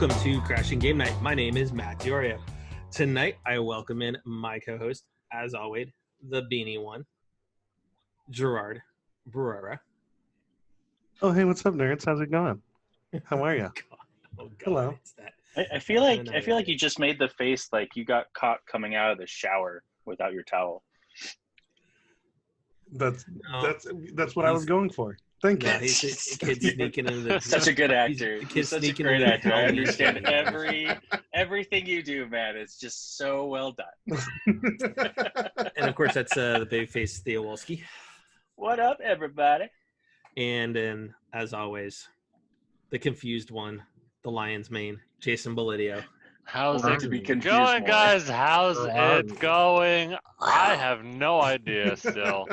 Welcome to Crashing Game Night. My name is Matt Diorio. Tonight, I welcome in my co-host, as always, the beanie one, Gerard Barrera. Oh, hey, what's up, nerds? How's it going? How are you? God, Hello. it's that. I feel like you just made the face like you got caught coming out of the shower without your towel. That's what I was going for. Thank you. No, he's a kid sneaking into the. Such a good actor. He's such a great actor. I understand everything you do, man. It's just so well done. And of course, that's the babyface Theo Wolski. What up, everybody? And as always, the confused one, the lion's mane, Jason Bolidio. How's Well, it to be going, confused guys? How's it going? I have no idea still.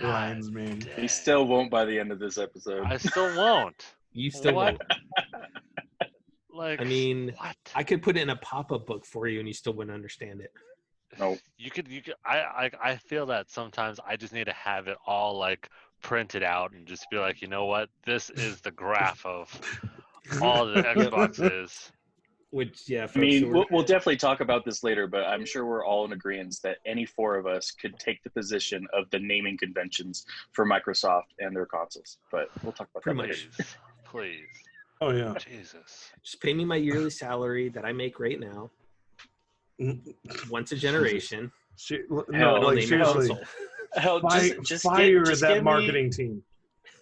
Lines, man. He still won't by the end of this episode. I still won't. You still What? won't. Like, I mean, what? I could put it in a pop-up book for you, and you still wouldn't understand it. No. You could. I feel that sometimes I just need to have it all like printed out and just be like, you know what? This is the graph of all the Xboxes. Which, yeah, I mean, we'll definitely talk about this later, but I'm sure we're all in agreement that any four of us could take the position of the naming conventions for Microsoft and their consoles. But we'll talk about that later. Please. Oh, yeah. Jesus. just pay me my yearly salary that I make right now, once a generation. No, Hell, like, name your seriously. console. Hell, Fire just that give marketing team.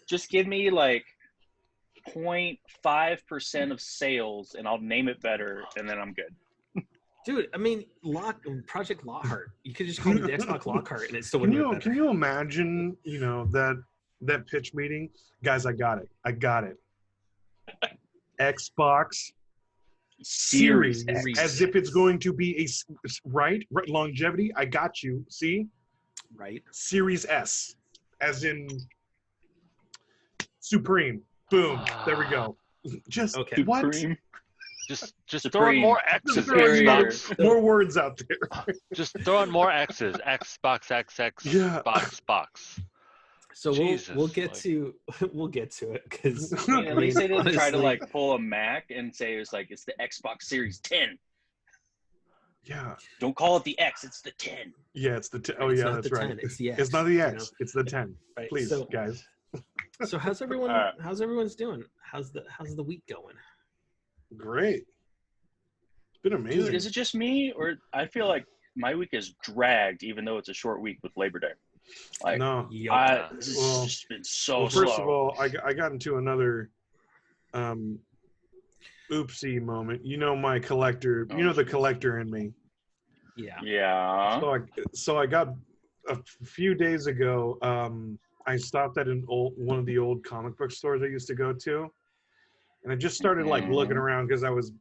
Just give me like 0.5% of sales, and I'll name it better, and then I'm good. Dude, I mean, Project Lockhart. You could just call it the Xbox Lockhart, and it still wouldn't be better. Can you imagine, that pitch meeting? Guys, I got it. Xbox Series, as if it's going to be right longevity. I got you. See, Right? Series S, as in Supreme. Boom. There we go. Just Okay. what? Supreme. Just throw in more X's. Superior. Xbox. More words out there. Just throw in more X's. Xbox, XX, Yeah. Box. So Jesus, we'll get to it because At least they didn't try to like pull a Mac and say it's the Xbox Series 10. Yeah. Don't call it the X, it's the 10. Yeah, it's the 10. Oh, It's yeah, not that's the right. 10, it's the X, It's not the X. It's the 10. Right, Please, so- guys. So how's everyone? Alright. How's everyone's doing? How's the week going? Great. It's been amazing. Dude, is it just me, or I feel like my week is dragged, even though it's a short week with Labor Day? Like, No. this has Well- just been so Well, slow. first of all, I got into another oopsie moment. My collector. The collector in me. Yeah. Yeah. So I got a few days ago. I stopped at one of the old comic book stores I used to go to, and I just started looking around because I was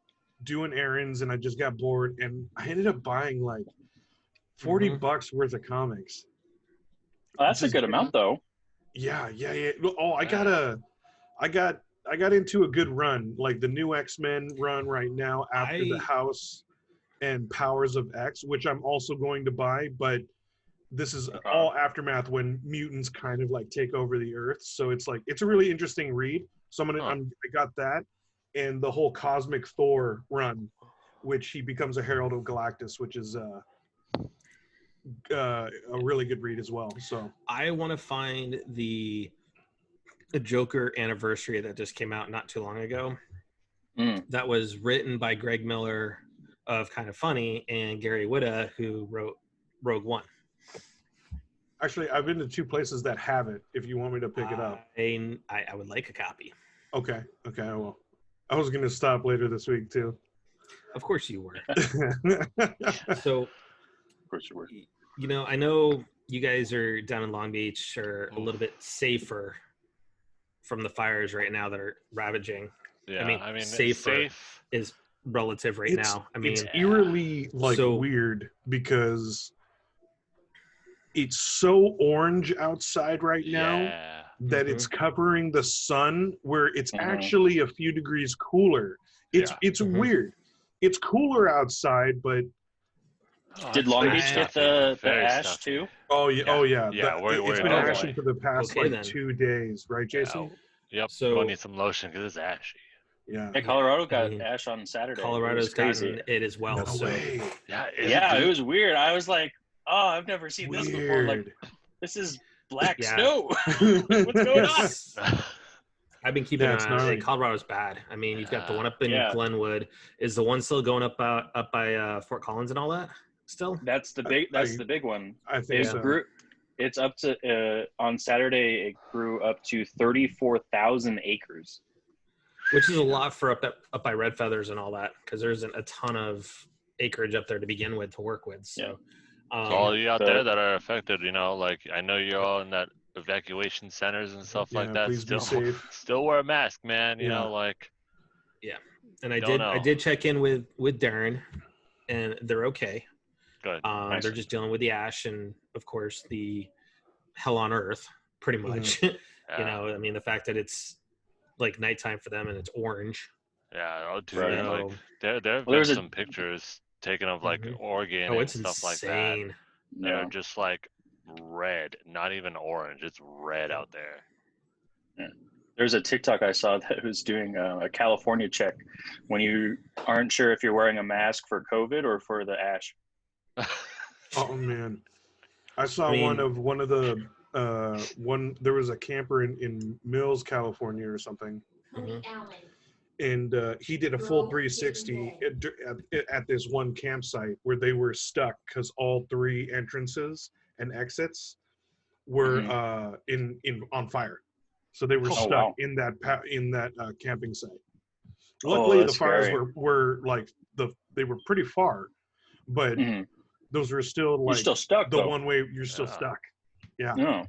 doing errands and I just got bored, and I ended up buying like $40 worth of comics. Well, that's a good amount, though. Yeah. Oh, I got into a good run, like the new X-Men run right now after the House and Powers of X, which I'm also going to buy, but this is all aftermath when mutants kind of like take over the earth. So it's a really interesting read. So I got that, and the whole Cosmic Thor run, which he becomes a Herald of Galactus, which is a really good read as well. So I want to find the Joker anniversary that just came out not too long ago. That was written by Greg Miller of Kind of Funny and Gary Whitta, who wrote Rogue One. actually, I've been to two places that have it. If you want me to pick it up, I would like a copy. Okay, I will. I was going to stop later this week too. Of course you were. So, Of course you were. I know you guys are down in Long Beach, are a little bit safer from the fires right now that are ravaging. Yeah, I mean safe is relative right now. I mean, it's eerily weird because it's so orange outside right now that it's covering the sun, where it's actually a few degrees cooler. It's weird. It's cooler outside, but did Long Beach get the ash too? Oh yeah. It's been ashing for the past 2 2 days, right, Jason? Yep. So- We'll need some lotion because it's ashy. Yeah. Yeah, Colorado got ash on Saturday. Colorado's gotten it as well. No so way. Yeah, it was weird. I was like, oh, I've never seen this before. Like, this is black snow. What's going on? I've been keeping an eye on Colorado's bad. I mean, you've got the one up in Glenwood. Is the one still going up by Fort Collins and all that still? That's the big one. I think so. It's up to on Saturday. It grew up to 34,000 acres, which is a lot for up by Red Feathers and all that, because there isn't a ton of acreage up there to begin with to work with. So, all you out there that are affected, you know, like I know you're all in that evacuation centers and stuff like that. Please be safe. Still wear a mask, man. You know, like. Yeah, and I did check in with Darren, and they're okay. Good. Nice. They're just dealing with the ash and, of course, the hell on earth, pretty much. You know, I mean, the fact that it's like nighttime for them and it's orange. Yeah, dude, like there were some pictures taken of like Oregon and stuff like that. They're just like red, not even orange. It's red out there. Yeah. There's a TikTok I saw that was doing a California check when you aren't sure if you're wearing a mask for COVID or for the ash. Oh man, I saw one of the there was a camper in Mills, California or something, and he did a full 360 at this one campsite where they were stuck because all 3 entrances and exits were on fire, so they were stuck in that camping site. Luckily, the fires were like they were pretty far, but those were still like you're still stuck, though. One way you're still stuck. Yeah. No.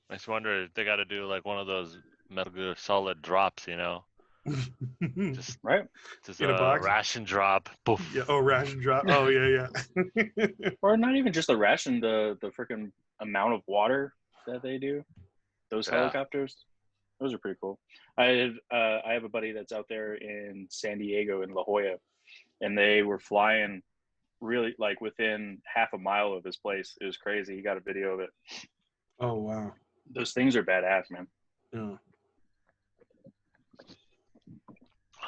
I just wonder if they got to do like one of those Metal Gear Solid drops, you know? Just in a box? Ration drop. Poof. Yeah. Oh, ration drop. Oh, yeah. Or not even just a ration. The freaking amount of water that they do. Those helicopters. Those are pretty cool. I have a buddy that's out there in San Diego in La Jolla, and they were flying really like within half a mile of his place. It was crazy. He got a video of it. Oh wow, those things are badass, man. Yeah.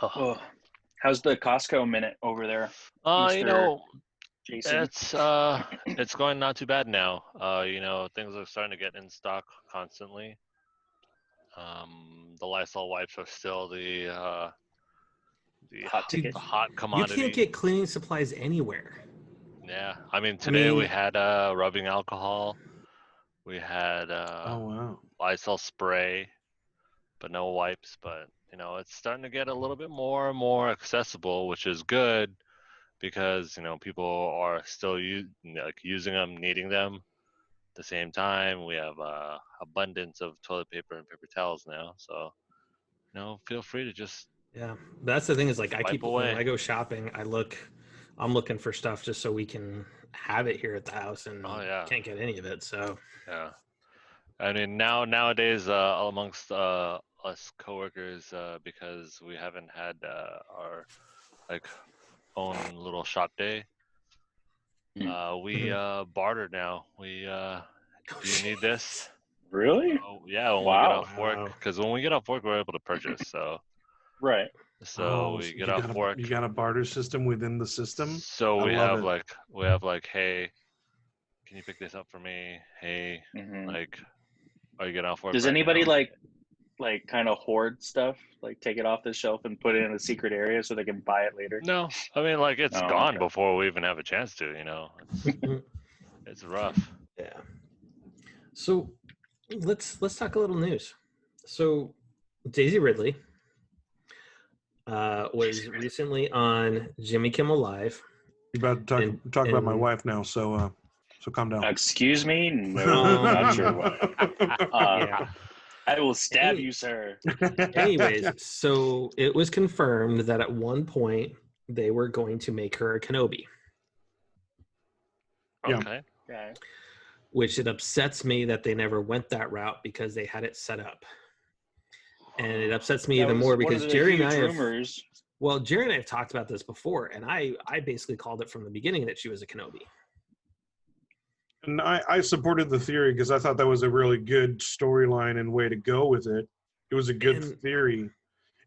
Oh, how's the Costco minute over there? You know, Jason? it's going not too bad now. You know, things are starting to get in stock constantly. The Lysol wipes are still the hot commodity. You can't get cleaning supplies anywhere. Yeah, I mean today we had rubbing alcohol, we had Lysol spray, but no wipes. But you know, it's starting to get a little bit more and more accessible, which is good because you know people are still using them, needing them. At the same time, we have abundance of toilet paper and paper towels now, so you know, feel free to just that's the thing is like I keep away. When I go shopping, I'm looking for stuff just so we can have it here at the house, and can't get any of it. So I mean nowadays amongst us coworkers, because we haven't had our like own little shop day, we barter now. We do you need this? Really? When we get off work, because when we get off work we're able to purchase. So right. So we get off work. You got a barter system within the system. So we have like, hey, can you pick this up for me? Hey, like, are you getting off work? Does anybody like kind of hoard stuff, like take it off the shelf and put it in a secret area so they can buy it later? No, I mean like it's gone before we even have a chance to. You know, it's rough. Yeah. So let's talk a little news. So Daisy Ridley was recently on Jimmy Kimmel Live. You're about to talk about my wife now, so calm down. Excuse me? No, not your wife. I will stab you, sir. Anyways, so it was confirmed that at one point they were going to make her a Kenobi. Okay. Which it upsets me that they never went that route because they had it set up. And it upsets me even more because Jerry and I have talked about this before, and I basically called it from the beginning that she was a Kenobi. And I supported the theory because I thought that was a really good storyline and way to go with it. It was a good theory.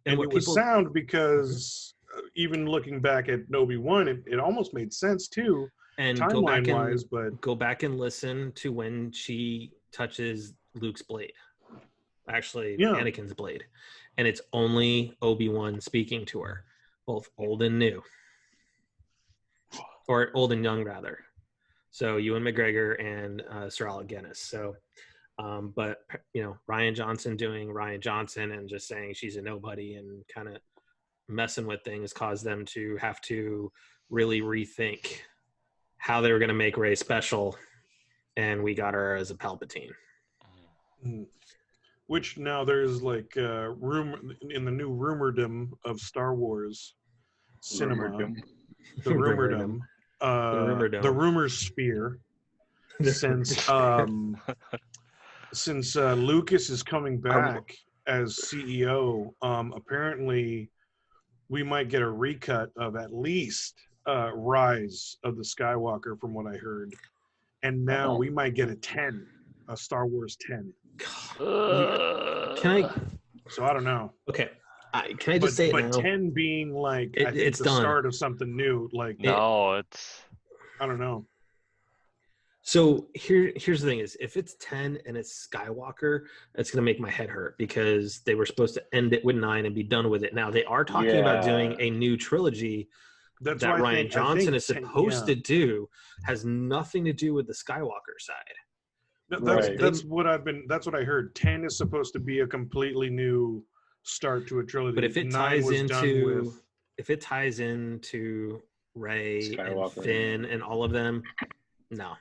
And it was sound because even looking back at Obi-Wan, it almost made sense too, and timeline-wise. But go back and listen to when she touches Luke's blade. Actually, Anakin's blade. And it's only Obi-Wan speaking to her, both old and new. Or old and young, rather. So Ewan McGregor and Sir Alec Guinness. So, but, you know, Rian Johnson doing Rian Johnson and just saying she's a nobody and kind of messing with things caused them to have to really rethink how they were going to make Rey special. And we got her as a Palpatine. Mm-hmm. Which now there's like rumor in the new rumordom of Star Wars cinema. The rumordom. The rumor sphere. Since Lucas is coming back as CEO, apparently we might get a recut of at least Rise of the Skywalker, from what I heard, and now we might get a Star Wars 10. Can I? So I don't know. Okay, can I just say it now? But 10 being like it's the done. Start of something new. Like it's I don't know. So here's the thing: is if it's 10 and it's Skywalker, it's gonna make my head hurt because they were supposed to end it with 9 and be done with it. Now they are talking about doing a new trilogy that Rian Johnson is supposed to do. Has nothing to do with the Skywalker side. That's what I heard. 10 is supposed to be a completely new start to a trilogy. But if it ties into Rey and Finn and all of them, no. I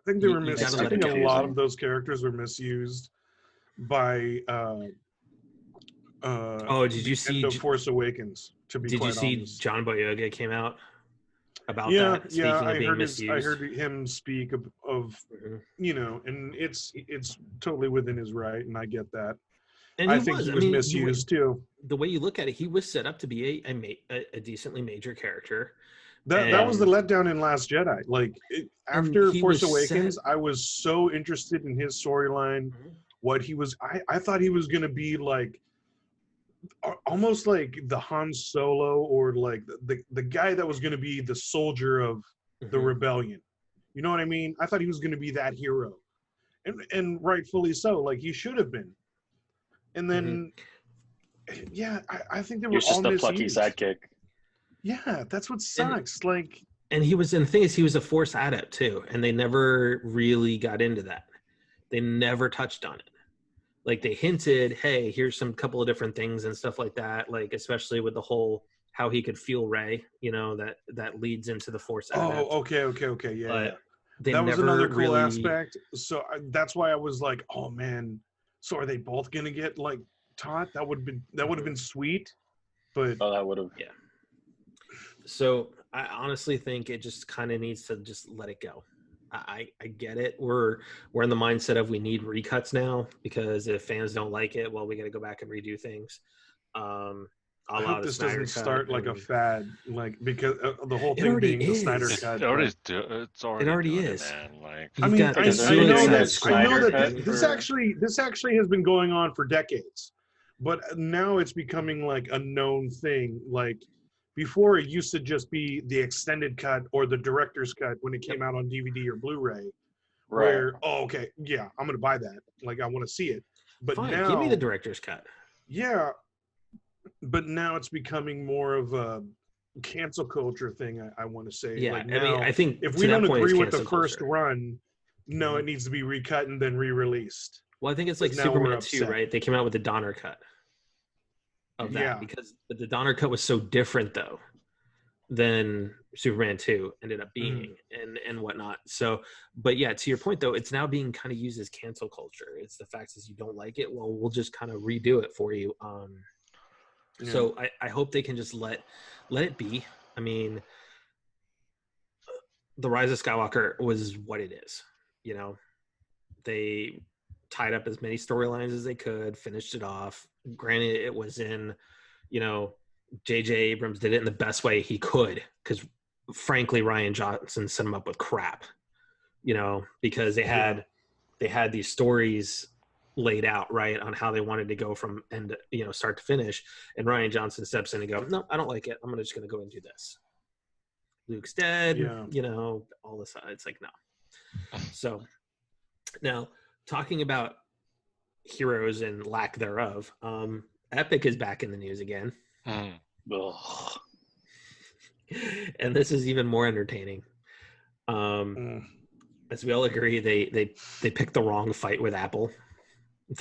think they were misused. I think a lot of those characters were misused by did you see Force Awakens? Did you see honest. John Boyega came out about that? Speaking of being misused. I heard him speak of you know, and it's totally within his right, and I get that. And I think he was misused too. The way you look at it, he was set up to be a decently major character. That was the letdown in Last Jedi. Like after Force Awakens, I was so interested in his storyline. What he was, I thought he was going to be like almost like the Han Solo, or like the guy that was going to be the soldier of the rebellion. You know what I mean? I thought he was going to be that hero, and rightfully so. Like he should have been. And then, I think they were all just a plucky sidekick. Yeah, that's what sucks. And he was, and the thing is, he was a Force adept too, and they never really got into that. They never touched on it. Like they hinted, hey, here's some couple of different things and stuff like that. Like especially with the whole how he could feel Rey, you know, that leads into the Force adept. Oh, okay, yeah. But that was another cool aspect. So that's why I was like, oh man, so are they both gonna get like taught? That would have been sweet. But that would have. Yeah. So I honestly think it just kind of needs to just let it go. I get it. We're in the mindset of we need recuts now because if fans don't like it, well, we got to go back and redo things. I hope this doesn't start like a fad, like because the whole thing being the Snyder cut. It already is. Man. Like, I mean, I know that this actually has been going on for decades, but now it's becoming like a known thing. Like before, it used to just be the extended cut or the director's cut when it came out on DVD or Blu-ray. Where I'm gonna buy that. Like I want to see it. But fine, now give me the director's cut. Yeah. But now it's becoming more of a cancel culture thing, I want to say. Yeah, like now, I mean, I think if we don't agree with the first run, it needs to be recut and then re-released. Well, I think it's like Superman 2, right? They came out with the Donner cut of that because the Donner cut was so different, though, than Superman 2 ended up being and whatnot. So, but yeah, to your point, though, it's now being kind of used as cancel culture. It's the fact is you don't like it, well, we'll just kind of redo it for you. So I hope they can just let it be. I mean, The Rise of Skywalker was what it is. You know, they tied up as many storylines as they could, finished it off. Granted, it was in, you know, J.J. Abrams did it in the best way he could because, frankly, Rian Johnson set him up with crap, you know, because they had these stories laid out, right, on how they wanted to go from end, start to finish. And Rian Johnson steps in and go, no, I don't like it. I'm just going to go and do this. Luke's dead, all this. It's like, no. So now talking about heroes and lack thereof, Epic is back in the news again. And this is even more entertaining. As we all agree, they picked the wrong fight with Apple.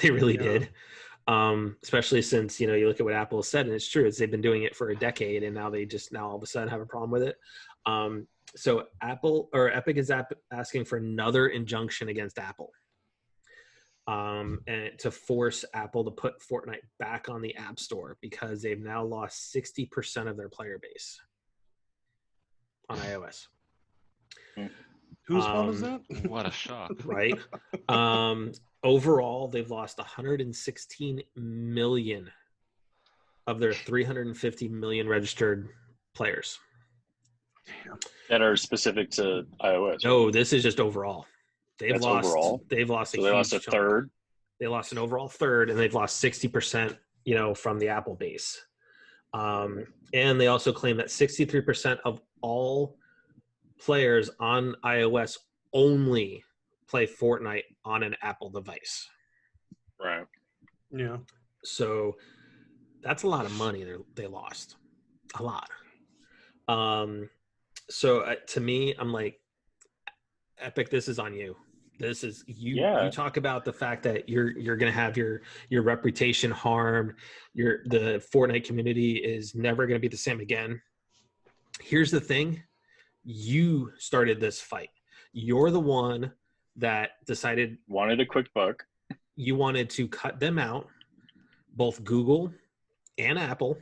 They really did. Especially since, you look at what Apple said, and it's true. They've been doing it for a decade, and now all of a sudden have a problem with it. So Epic is asking for another injunction against Apple. And to force Apple to put Fortnite back on the App Store because they've now lost 60% of their player base on iOS. Whose fault is that? What a shock. Right. Overall, they've lost 116 million of their 350 million registered players. Damn. That are specific to iOS. No, this is just overall. They've lost a third. They lost an overall third, and they've lost 60%, from the Apple base. And they also claim that 63% of all players on iOS only play Fortnite on an Apple device. Right. Yeah. So that's a lot of money they lost. A lot. So to me, I'm like, Epic, this is on you. This is you. Yeah. You talk about the fact that you're going to have your reputation harmed. The Fortnite community is never going to be the same again. Here's the thing. You started this fight. You're the one that wanted a quick buck. You wanted to cut them out, both Google and Apple.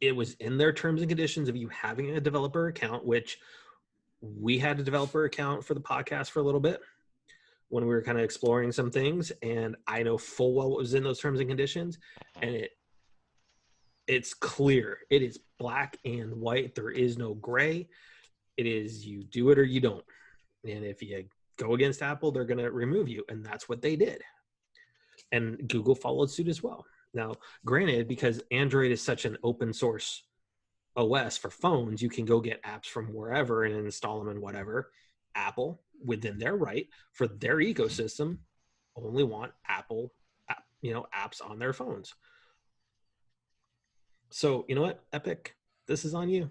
It was in their terms and conditions of you having a developer account, which we had a developer account for the podcast for a little bit when we were kind of exploring some things. And I know full well what was in those terms and conditions. And it's clear. It is black and white. There is no gray. It is you do it or you don't. And if you go against Apple, they're going to remove you. And that's what they did. And Google followed suit as well. Now, granted, because Android is such an open source OS for phones, you can go get apps from wherever and install them and whatever. Apple, within their right for their ecosystem, only want Apple, apps on their phones. So, you know what, Epic, this is on you.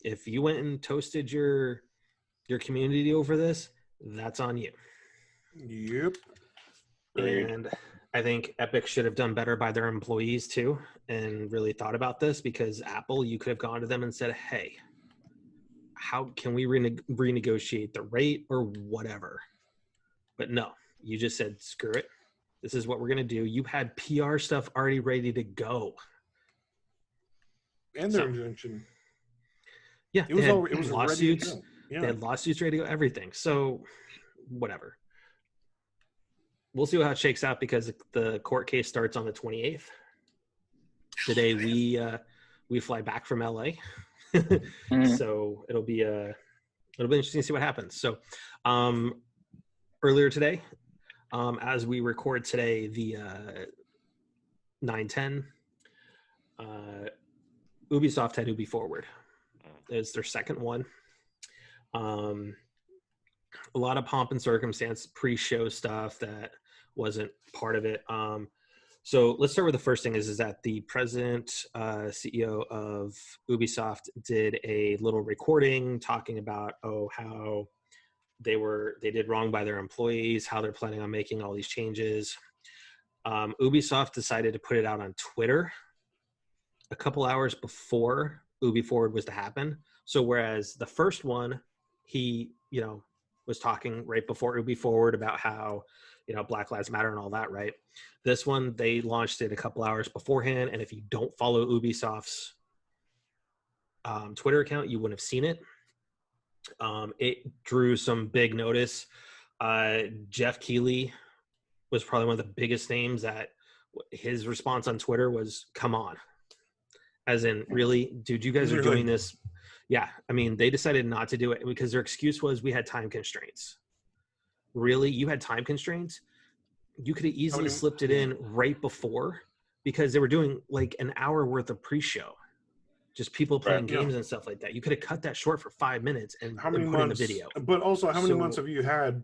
If you went and toasted your community over this, that's on you. Yep. And I think Epic should have done better by their employees too, and really thought about this, because Apple, you could have gone to them and said, hey, how can we renegotiate the rate or whatever? But no, you just said, screw it. This is what we're going to do. You had PR stuff already ready to go. And their injunction. Yeah, it was lawsuits. Ready to go. Yeah. They had lawsuits ready to go, everything. So whatever. We'll see how it shakes out, because the court case starts on the 28th. The day we fly back from LA. So it'll be interesting to see what happens. So earlier today, as we record today, the 9/10, Ubisoft had Ubi Forward. It's their second one. A lot of pomp and circumstance, pre-show stuff that wasn't part of it. So let's start with the first thing is that the president, CEO of Ubisoft did a little recording talking about, how they did wrong by their employees, how they're planning on making all these changes. Ubisoft decided to put it out on Twitter a couple hours before Ubi Forward was to happen. So whereas the first one, he, was talking right before Ubi Forward about how, Black Lives Matter and all that, right? This one, they launched it a couple hours beforehand. And if you don't follow Ubisoft's Twitter account, you wouldn't have seen it. It drew some big notice. Jeff Keighley was probably one of the biggest names that his response on Twitter was, come on. As in, really, dude, you guys are doing this. Yeah, I mean, they decided not to do it because their excuse was we had time constraints. Really? You had time constraints? you could have easily slipped it in right before, because they were doing like an hour worth of pre-show, just people playing games and stuff like that. You could have cut that short for 5 minutes and put in the video. But also, how many months have you had?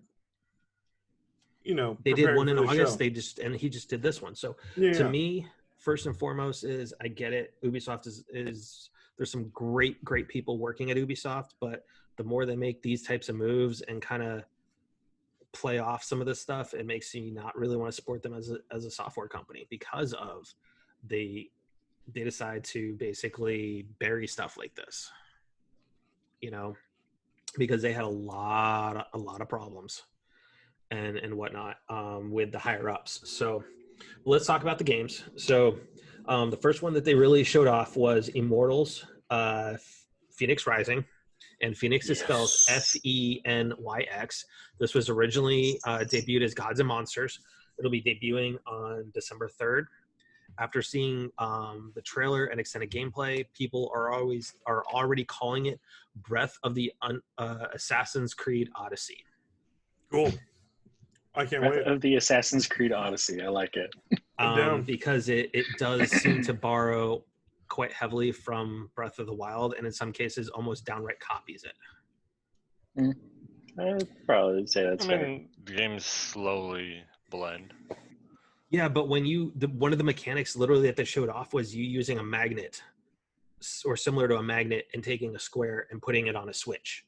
They did one in August. He just did this one. So to me, first and foremost is I get it. Ubisoft is there's some great people working at Ubisoft, but the more they make these types of moves and kind of play off some of this stuff, it makes you not really want to support them as a software company, because of they decide to basically bury stuff like this, because they had a lot of problems and whatnot with the higher ups. So let's talk about the games. So the first one that they really showed off was Immortals Phoenix Rising, and Phoenix is spelled Fenyx. This was originally debuted as Gods and Monsters. It'll be debuting on December 3rd. After seeing the trailer and extended gameplay, people are already calling it Breath of the Assassin's Creed Odyssey. Cool. I can't wait. Breath of the Assassin's Creed Odyssey. I like it. Because it does seem to borrow quite heavily from Breath of the Wild, and in some cases almost downright copies it. I'd probably say that's fair. The games slowly blend. Yeah, but when one of the mechanics literally that they showed off was you using a magnet, or similar to a magnet, and taking a square and putting it on a switch.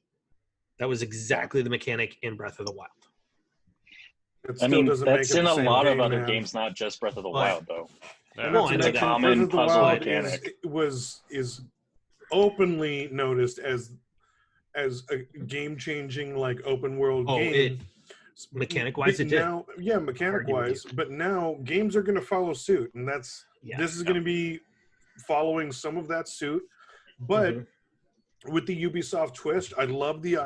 That was exactly the mechanic in Breath of the Wild. I mean, that's in a lot of other games, not just Breath of the Wild, though. It's a common puzzle mechanic. Is openly noticed as a game-changing, like, open world game. Mechanic-wise, it did. Mechanic-wise, but now games are going to follow suit, and this is going to be following some of that suit. But with the Ubisoft twist, I love the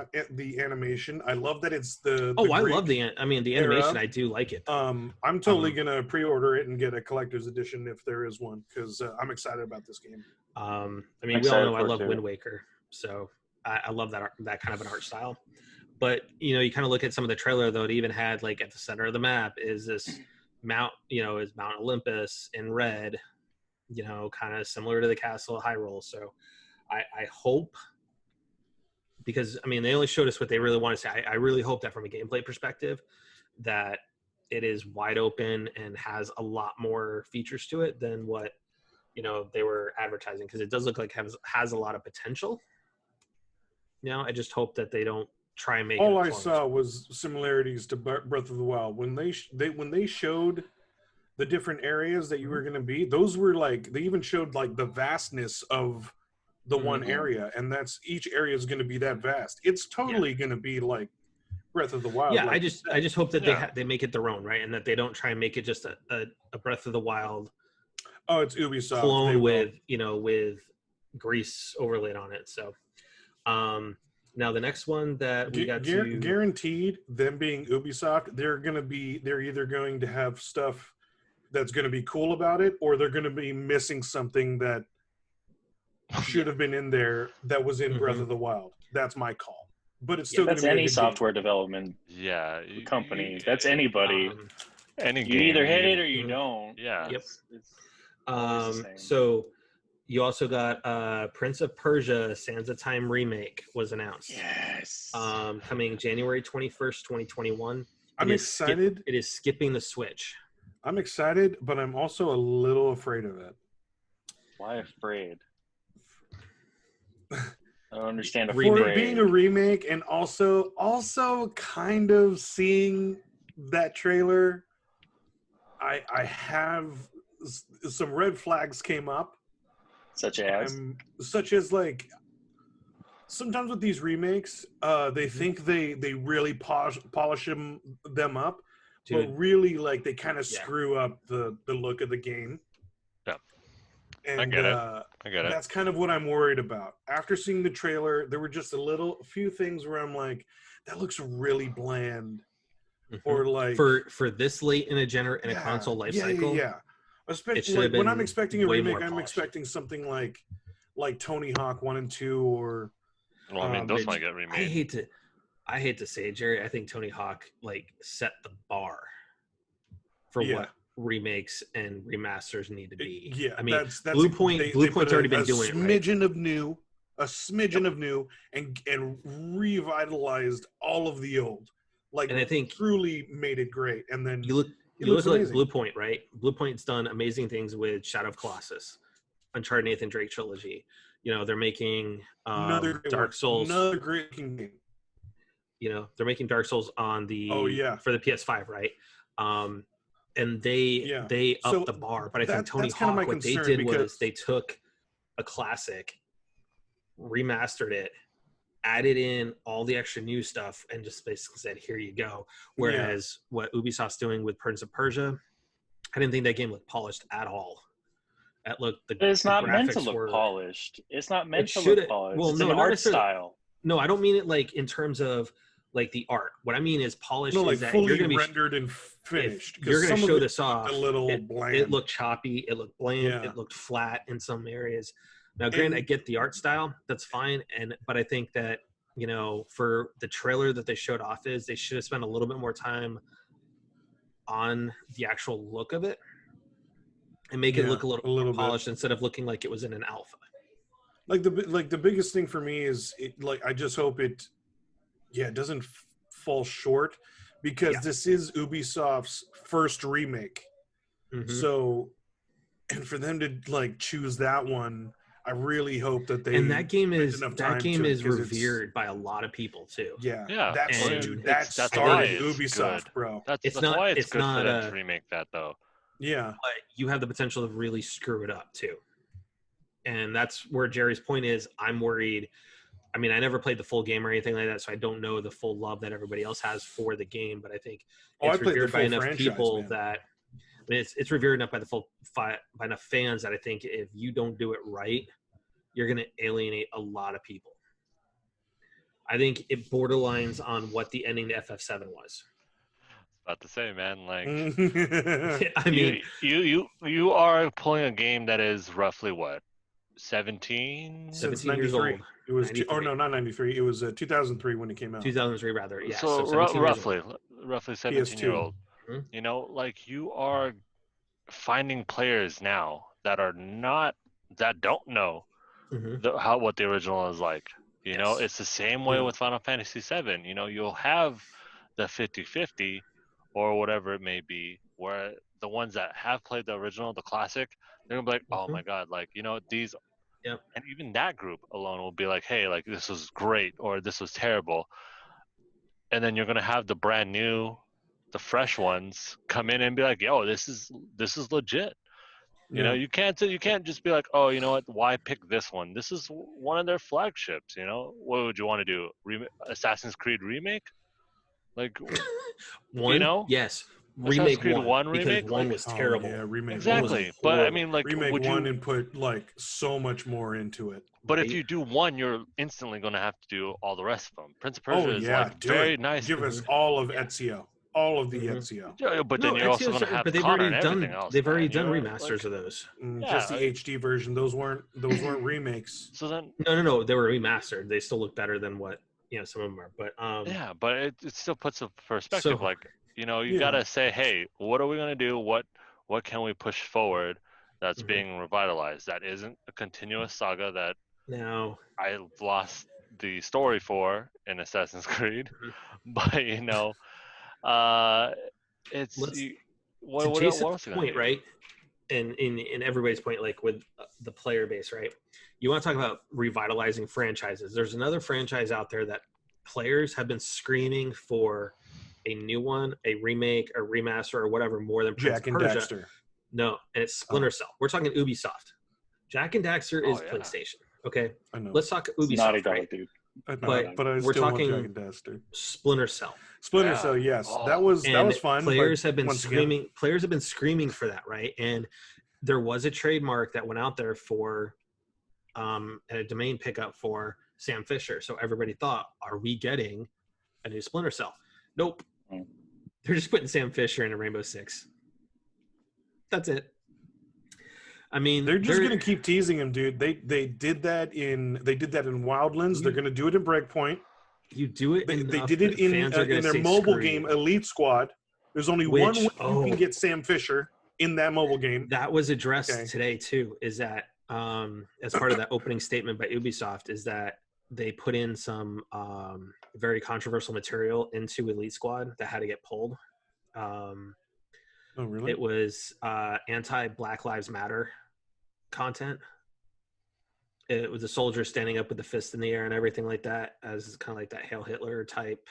animation. I love that it's the I love the animation. I do like it. I'm totally gonna pre-order it and get a collector's edition if there is one, because I'm excited about this game. We all know I love Wind Waker, so I love that kind of an art style. But you kind of look at some of the trailer, though. It even had, like, at the center of the map is this Mount Olympus in red, kind of similar to the Castle of Hyrule. So I hope, because they only showed us what they really want to say. I really hope that from a gameplay perspective, that it is wide open and has a lot more features to it than what they were advertising, because it does look like has a lot of potential. I just hope that they don't try and make all I saw was similarities to Breath of the Wild. When they showed the different areas that you were going to be, those were like, they even showed like the vastness of the one area, and that's each area is going to be that vast. It's totally going to be like Breath of the Wild. Yeah, like, I just hope that they make it their own, right, and that they don't try and make it just a Breath of the Wild. Oh, it's Ubisoft clone with Greece overlaid on it. So, now the next one that we got guaranteed, them being Ubisoft, they're either going to have stuff that's going to be cool about it, or they're going to be missing something that should have been in there that was in Breath of the Wild. That's my call. But it's still that's any software development company. That's anybody. Any you game. either hit it or you don't. Yeah. Yep. It's so you also got Prince of Persia Sansa Time Remake was announced. Yes. Coming January 21st, 2021. I'm excited. It is skipping the Switch. I'm excited, but I'm also a little afraid of it. Why afraid? I don't understand. For it being a remake, and also kind of seeing that trailer, I have some red flags came up. Such as like, sometimes with these remakes, they think they really polish them up, but really, like, they kind of screw up the look of the game. Yeah, and I get it. That's kind of what I'm worried about. After seeing the trailer, there were just a few things where I'm like, that looks really bland, or like for this late in a console life cycle. Yeah. Especially like, when I'm expecting a remake, I'm expecting something like Tony Hawk 1 and 2, or. Well, I mean, those might get remade. I hate to say it, Jerry. I think Tony Hawk set the bar. for what remakes and remasters need to be. Yeah, I mean, that's Bluepoint's already been doing it, right? A smidgen of new, and revitalized all of the old. Like, and I think truly made it great. And then you look like Bluepoint, right? Bluepoint's done amazing things with Shadow of Colossus, Uncharted Nathan Drake trilogy. You know, they're making Dark Souls. Another great game. You know, they're making Dark Souls on the for the PS5, right? And they upped the bar. But I think Tony Hawk, what they did was they took a classic, remastered it, added in all the extra new stuff, and just basically said, here you go. Whereas what Ubisoft's doing with Prince of Persia, I didn't think that game looked polished at all. It's not meant to look polished. It's not meant to look polished. Well, it's an art style. No, I don't mean it like in terms of like the art. What I mean is polished is that fully you're going to be rendered and finished. You're going to show this off. A little bland. It looked choppy. It looked bland. It looked flat in some areas. Now, granted, I get the art style. That's fine. But I think that, you know, for the trailer that they showed off they should have spent a little bit more time on the actual look of it and make it look a little polished instead of looking like it was in an alpha. Like the biggest thing for me is I just hope it doesn't fall short, because this is Ubisoft's first remake. Mm-hmm. So, and for them to like choose that one, I really hope that they that game is revered by a lot for that started Ubisoft, good. Bro. That's why it's good for them to remake that, though. Yeah, but you have the potential to really screw it up too, and that's where Jerry's point is. I'm worried. I mean, I never played the full game or anything like that, so I don't know the full love that everybody else has for the game. But I think it's revered by enough people that. I mean, it's revered enough by enough fans that I think if you don't do it right, you're going to alienate a lot of people. I think it borderlines on what the ending to FF7 was. About to say, man, like I mean, you are pulling a game that is roughly what, 17 years old. It was not 93. It was 2003 when it came out. 2003 rather. Yeah. So roughly 17-year-old. Mm-hmm. You know, like you are finding players now that don't know what the original is like. You know, it's the same way with Final Fantasy VII. You know, you'll have the 50-50 or whatever it may be, where the ones that have played the original, the classic, they're gonna be like, oh my god, like, you know, these. Yep. And even that group alone will be like, hey, like this was great or this was terrible. And then you're gonna have the brand new, the fresh ones come in and be like, yo, this is legit. You know, you can't just be like, oh, you know what, why pick this one? This is one of their flagships. You know, what would you want to do? Assassin's Creed remake? Like one, you know? Yes. Assassin's Creed 1 remake? One was terrible. Yeah, remake exactly. But I mean, like, remake one and put like so much more into it. But if you do one, you're instantly going to have to do all the rest of them. Prince of Persia is like very nice. Give us all of Ezio. All of the Ezio. Yeah, but then you're also going to have but they've Connor already and done. everything else. They've already done remasters of those. Just the HD version. Those weren't remakes. So then no, they were remastered. They still look better than what some of them are. But yeah, but it still puts a perspective. So, like, you know, you got to say, hey, what are we going to do? What can we push forward that's being revitalized? That isn't a continuous saga that I lost the story for in Assassin's Creed, but you know. It's what Jason's point, right? And in everybody's point, like with the player base, right? You want to talk about revitalizing franchises. There's another franchise out there that players have been screaming for a new one, a remake, a remaster, or whatever more than Jack and Persia. Daxter. No, and it's Splinter Cell. We're talking Ubisoft. Jack and Daxter is PlayStation. Okay, I know. Let's talk Ubisoft. Naughty Dog, dude. But we're talking Jack and Daxter. Splinter Cell. Splinter Cell, yes, that was fun. Players have been screaming. Players have been screaming for that, right? And there was a trademark that went out there for, and a domain pickup for Sam Fisher. So everybody thought, are we getting a new Splinter Cell? Nope. They're just putting Sam Fisher in a Rainbow Six. That's it. I mean, they're just gonna keep teasing him, dude. They did that in Wildlands. They're gonna do it in Breakpoint. You do it. They did it in their mobile game Elite Squad. There's only one way you can get Sam Fisher in that mobile game. That was addressed today too. Is that as part of that opening statement by Ubisoft, is that they put in some very controversial material into Elite Squad that had to get pulled. Oh, really? It was anti-Black Lives Matter content. It was a soldier standing up with the fist in the air and everything like that, as kind of like that Hail Hitler type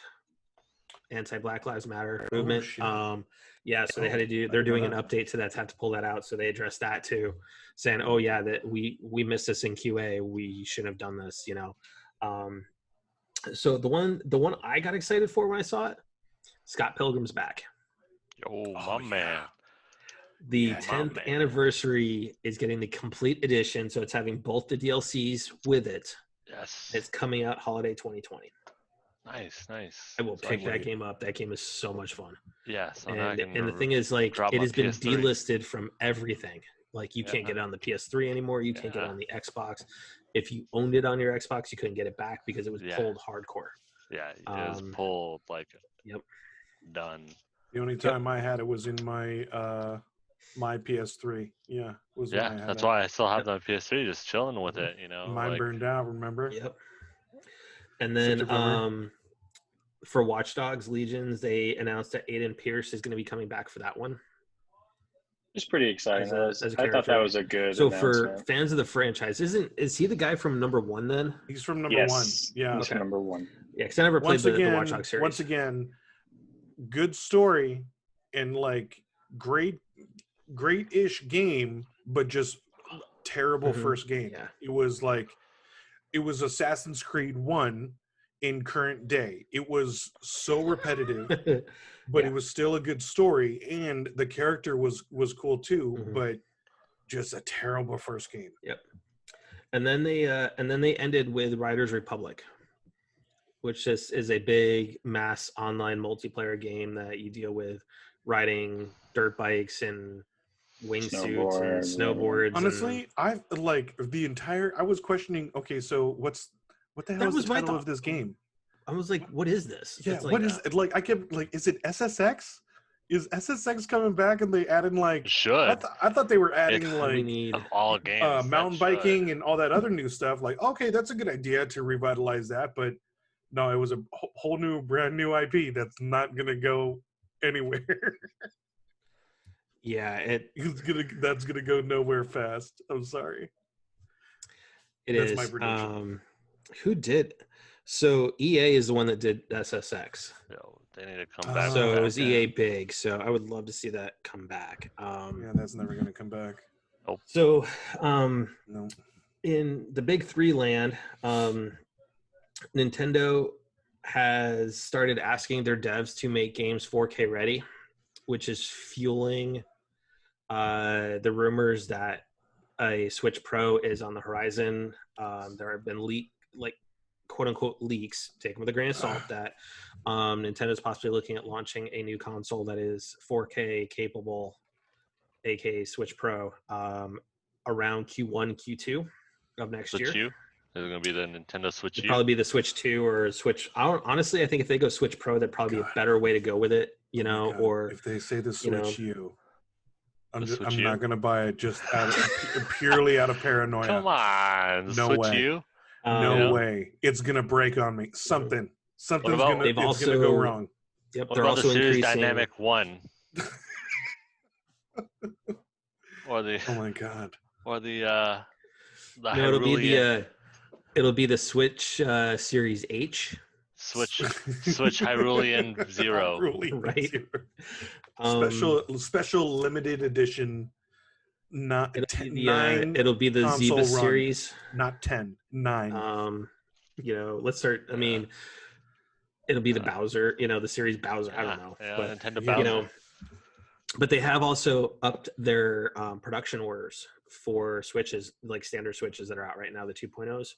anti-Black Lives Matter movement. So they had to do. They're doing an update to that to have to pull that out. So they addressed that too, saying, "Oh yeah, that we missed this in QA. We shouldn't have done this." You know. So the one I got excited for when I saw it, Scott Pilgrim's back. Oh my man. The 10th anniversary is getting the complete edition, so it's having both the DLCs with it. Yes. It's coming out holiday 2020. Nice. I will pick that game up. That game is so much fun. Yes. And the thing is, like, it has been delisted from everything. Like, you can't get it on the PS3 anymore. You can't get it on the Xbox. If you owned it on your Xbox, you couldn't get it back because it was pulled hardcore. Yeah, it was pulled, like, done. The only time I had it was in my my PS3. That's why I still have the PS3, just chilling with it, you know. Mine burned out, remember? Yep. And then for Watch Dogs Legions, they announced that Aiden Pierce is going to be coming back for that one. It's pretty exciting. I thought that was a good for fans of the franchise, is he the guy from number 1 then? He's from number 1. Yeah. He's from number 1. Yeah, because I never played the Watch Dogs series. Once again, good story and like great-ish game, but just terrible first game. Yeah. It was Assassin's Creed 1 in current day. It was so repetitive, but it was still a good story, and the character was cool too, but just a terrible first game. Yep. And then they ended with Riders Republic, which is a big mass online multiplayer game that you deal with riding dirt bikes and wingsuits and snowboards. Honestly, I was questioning, okay, so what the hell is the title of this game? I was like, what is this? Yeah, what is it? Like, I kept like, is it SSX? Is SSX coming back and they added like I thought they were adding all games mountain biking and all that other new stuff. Like, okay, that's a good idea to revitalize that, but no, it was a whole new brand new IP that's not gonna go anywhere. Yeah, that's gonna go nowhere fast. I'm sorry. That's my prediction. Who did? So EA is the one that did SSX. They need to come back. So it was EA Big. So I would love to see that come back. That's never gonna come back. Nope. So no. In the big 3 land, Nintendo has started asking their devs to make games 4K ready, which is fueling the rumors that a Switch Pro is on the horizon. There have been quote unquote leaks, take them with a grain of salt, that Nintendo's possibly looking at launching a new console that is 4K capable, aka Switch Pro, around Q1, Q2 of next year. Switch U? Is it going to be the Nintendo Switch U? It'd probably be the Switch 2 or Switch. Honestly, I think if they go Switch Pro, that'd probably be a better way to go with it, or if they say the Switch U. I'm not going to buy it just purely out of paranoia. Come on. No Switch way. U? No way. It's going to break on me. Something's going to go wrong. Yep, what they're about also the Series increasing Dynamic 1? Or the oh my god. Or the it'll be the Switch Series H. Switch Hyrulean Zero. Right. Special limited edition. It'll be the Ziva series. Not 10. 9. Let's start. I mean, it'll be the Bowser. the series Bowser. I don't know. Yeah, but, Nintendo Bowser. But they have also upped their production orders for Switches, like standard Switches that are out right now, the 2.0s,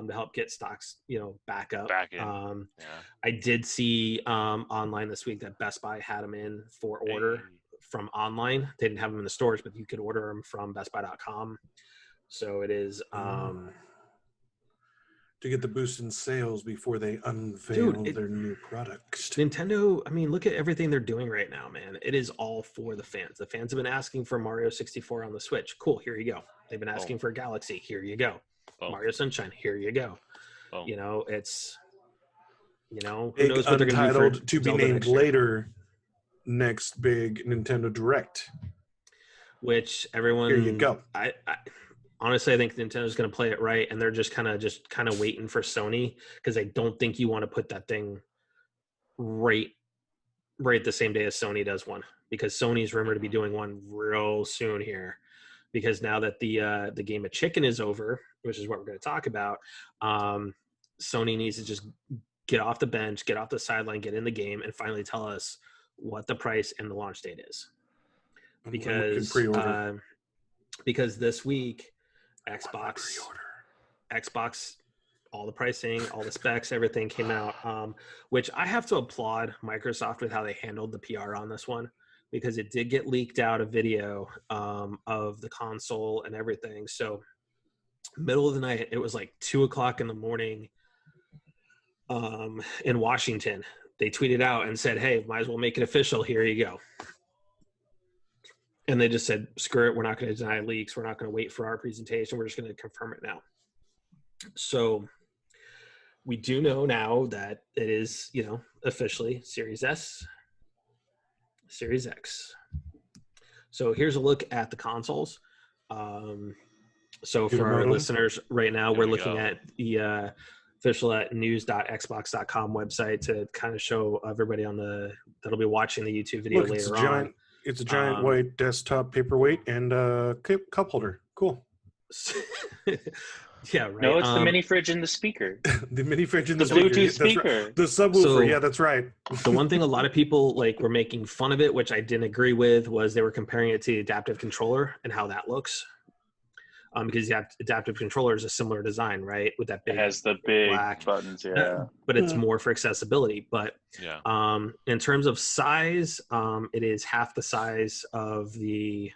to help get stocks, back up. I did see online this week that Best Buy had them in for order from online. They didn't have them in the stores, but you could order them from bestbuy.com. So it is. to get the boost in sales before they unveil their new products. Nintendo, I mean, look at everything they're doing right now, man. It is all for the fans. The fans have been asking for Mario 64 on the Switch. Cool, here you go. They've been asking for Galaxy. Here you go. Mario Sunshine. Here you go. You know, it's, you know, who knows what they're going to do for to be named later next big Nintendo Direct. Which everyone, here you go. I honestly, I think Nintendo's going to play it right, and they're just kind of waiting for Sony, because I don't think you want to put that thing right the same day as Sony does one, because Sony's rumored to be doing one real soon here, because now that the game of chicken is over, which is what we're going to talk about, Sony needs to just get off the bench, get off the sideline, get in the game, and finally tell us what the price and the launch date is, because this week Xbox, all the pricing, all the specs, everything came out, which I have to applaud Microsoft with how they handled the PR on this one, because it did get leaked out a video of the console and everything. So middle of the night, it was like 2:00 in the morning in Washington. They tweeted out and said, hey, might as well make it official. Here you go. And they just said, screw it. We're not going to deny leaks. We're not going to wait for our presentation. We're just going to confirm it now. So we do know now that it is, you know, officially Series S, Series X. So here's a look at the consoles. So for our listeners right now, we're looking at the official at news.xbox.com website to kind of show everybody that'll be watching the YouTube video later on. It's a giant white desktop paperweight and a cup holder. Cool. Yeah, right. No, it's the mini fridge and the speaker. The mini fridge and the Bluetooth speaker. Right. The subwoofer. So, yeah, that's right. The one thing a lot of people were making fun of it, which I didn't agree with, was they were comparing it to the adaptive controller and how that looks. Because the adaptive controller is a similar design, right? With that big, it has the big black buttons, yeah. But it's more for accessibility. But in terms of size, it is half the size of the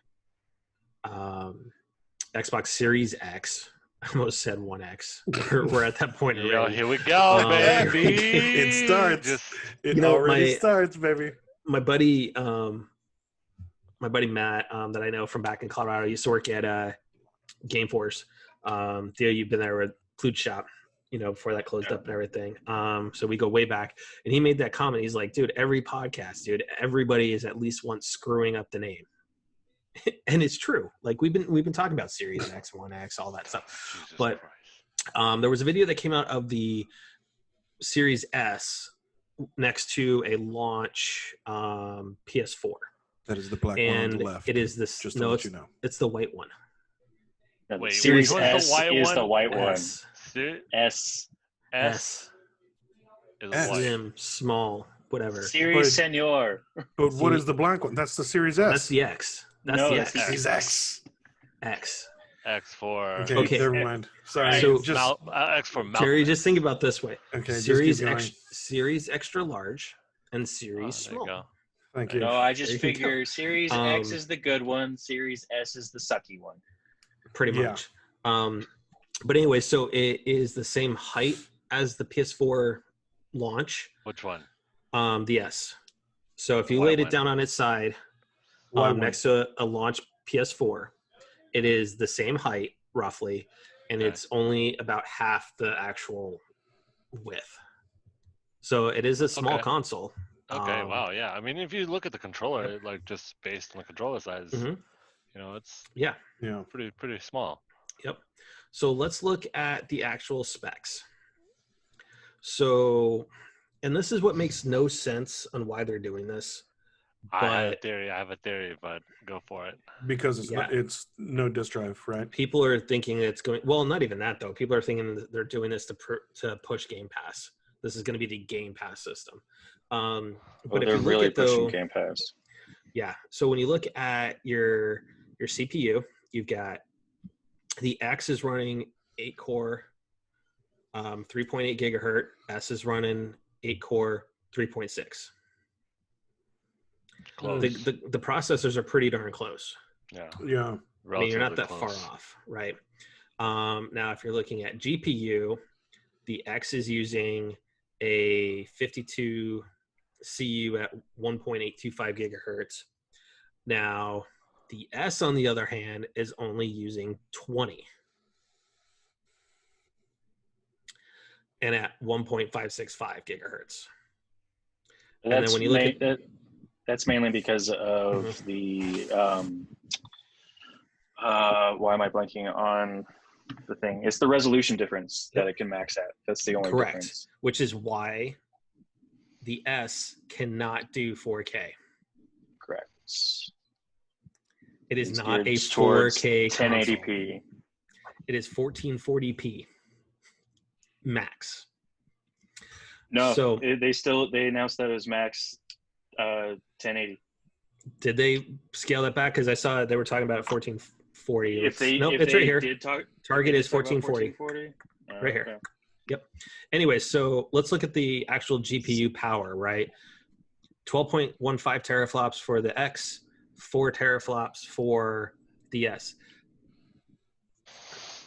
Xbox Series X. I almost said 1X. We're at that point already. Yo, here we go, baby. It starts. It already starts, baby. My buddy Matt, that I know from back in Colorado, used to work at Game Force. Theo, you've been there with Clued Shop, you know, before that closed up and everything. So we go way back, and he made that comment. He's like, dude, every podcast, dude, everybody is at least once screwing up the name. And it's true. Like we've been talking about Series X, 1X, all that stuff. Jesus but there was a video that came out of the Series S next to a launch PS4. That is the black one on the left. It is this. Just no, let you know. It's the white one. No, wait, Series S is the white one. S. Slim, small, whatever. Series Senor. But what is the black one? That's the Series S. That's the X. That's the X. Series X. X for okay. Never mind. Sorry. So just X for Malcolm. Jerry, just think about it this way. Okay. Series extra large and Series small. Thank you. No, I just figure Series X is the good one. Series S is the sucky one. Pretty much. But anyway, so it is the same height as the PS4 launch. Which one? The S. So if you laid it down on its side, next to a launch PS4, it is the same height roughly, and it's only about half the actual width. So it is a small console. Okay, wow, yeah. I mean, if you look at the controller, just based on the controller size, you know, it's pretty small. Yep. So let's look at the actual specs. So, and this is what makes no sense on why they're doing this. I have a theory, but go for it. Because it's no disk drive, right? People are thinking it's going. Well, not even that though. People are thinking that they're doing this to push Game Pass. This is going to be the Game Pass system. But if they're you really look at pushing Game Pass. Yeah. So when you look at your CPU, you've got the X is running 8-core, 3.8 gigahertz. S is running 8-core, 3.6. The processors are pretty darn close. Yeah. I mean, you're not that far off, right? Now, if you're looking at GPU, The X is using a 52 CU at 1.825 gigahertz. Now, the S, on the other hand, is only using 20. And at 1.565 gigahertz. And then when you look at that's mainly because of the why am I blanking on the thing? It's the resolution difference that it can max at. That's the only difference. Which is why the S cannot do 4K. Correct. It is not a 4K 1080p. It is 1440p max. No, so they announced that it was max 1080. Did they scale that back? Because I saw they were talking about 1440. It's right here. Target is 1440. Right here. Okay. Yep. Anyway, so let's look at the actual GPU power, right? 12.15 teraflops for the X, 4 teraflops for the S.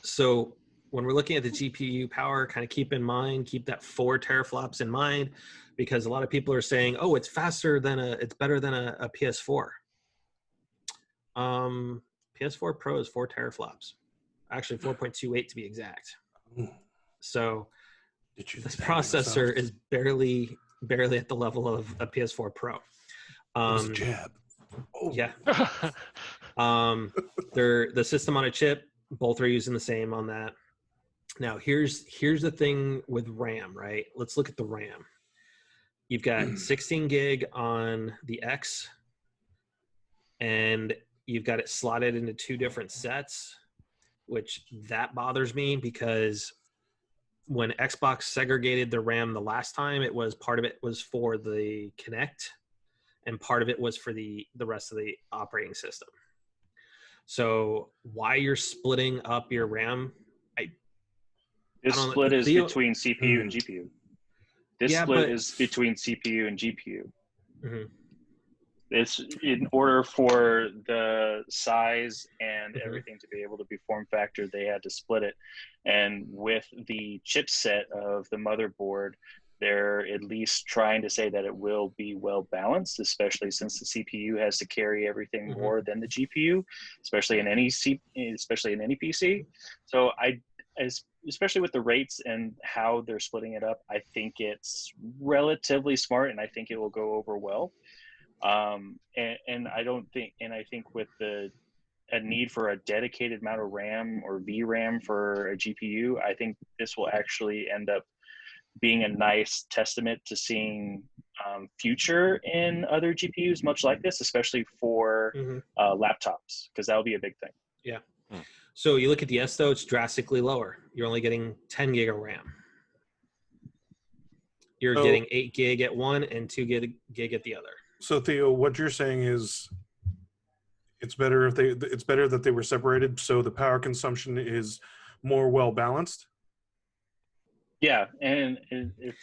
So when we're looking at the GPU power, kind of keep that 4 teraflops in mind, because a lot of people are saying, oh, it's better than a PS4. PS4 Pro is 4 teraflops, actually 4.28 to be exact. So this processor is barely at the level of a PS4 Pro. It was a jab. Oh. Yeah. They're the system on a chip. Both are using the same on that. Now, here's the thing with RAM, right? Let's look at the RAM. You've got 16 gig on the X, and you've got it slotted into 2 different sets, which that bothers me because when Xbox segregated the RAM the last time, part of it was for the Kinect, and part of it was for the rest of the operating system. So why you're splitting up your RAM? This split is between CPU and GPU. This split is between CPU and GPU. Mm-hmm. It's in order for the size and everything to be able to be form factor, they had to split it. And with the chipset of the motherboard, they're at least trying to say that it will be well balanced, especially since the CPU has to carry everything more than the GPU, especially in any PC. So especially with the rates and how they're splitting it up, I think it's relatively smart, and I think it will go over well. And I think with a need for a dedicated amount of RAM or VRAM for a GPU, I think this will actually end up being a nice testament to seeing future in other GPUs much like this, especially for laptops, because that'll be a big thing. Yeah. So you look at the S, though, it's drastically lower. You're only getting 10 gig of RAM. You're getting 8 gig at one and 2 gig at the other. So Theo, what you're saying is it's better that they were separated, so the power consumption is more well balanced. Yeah, and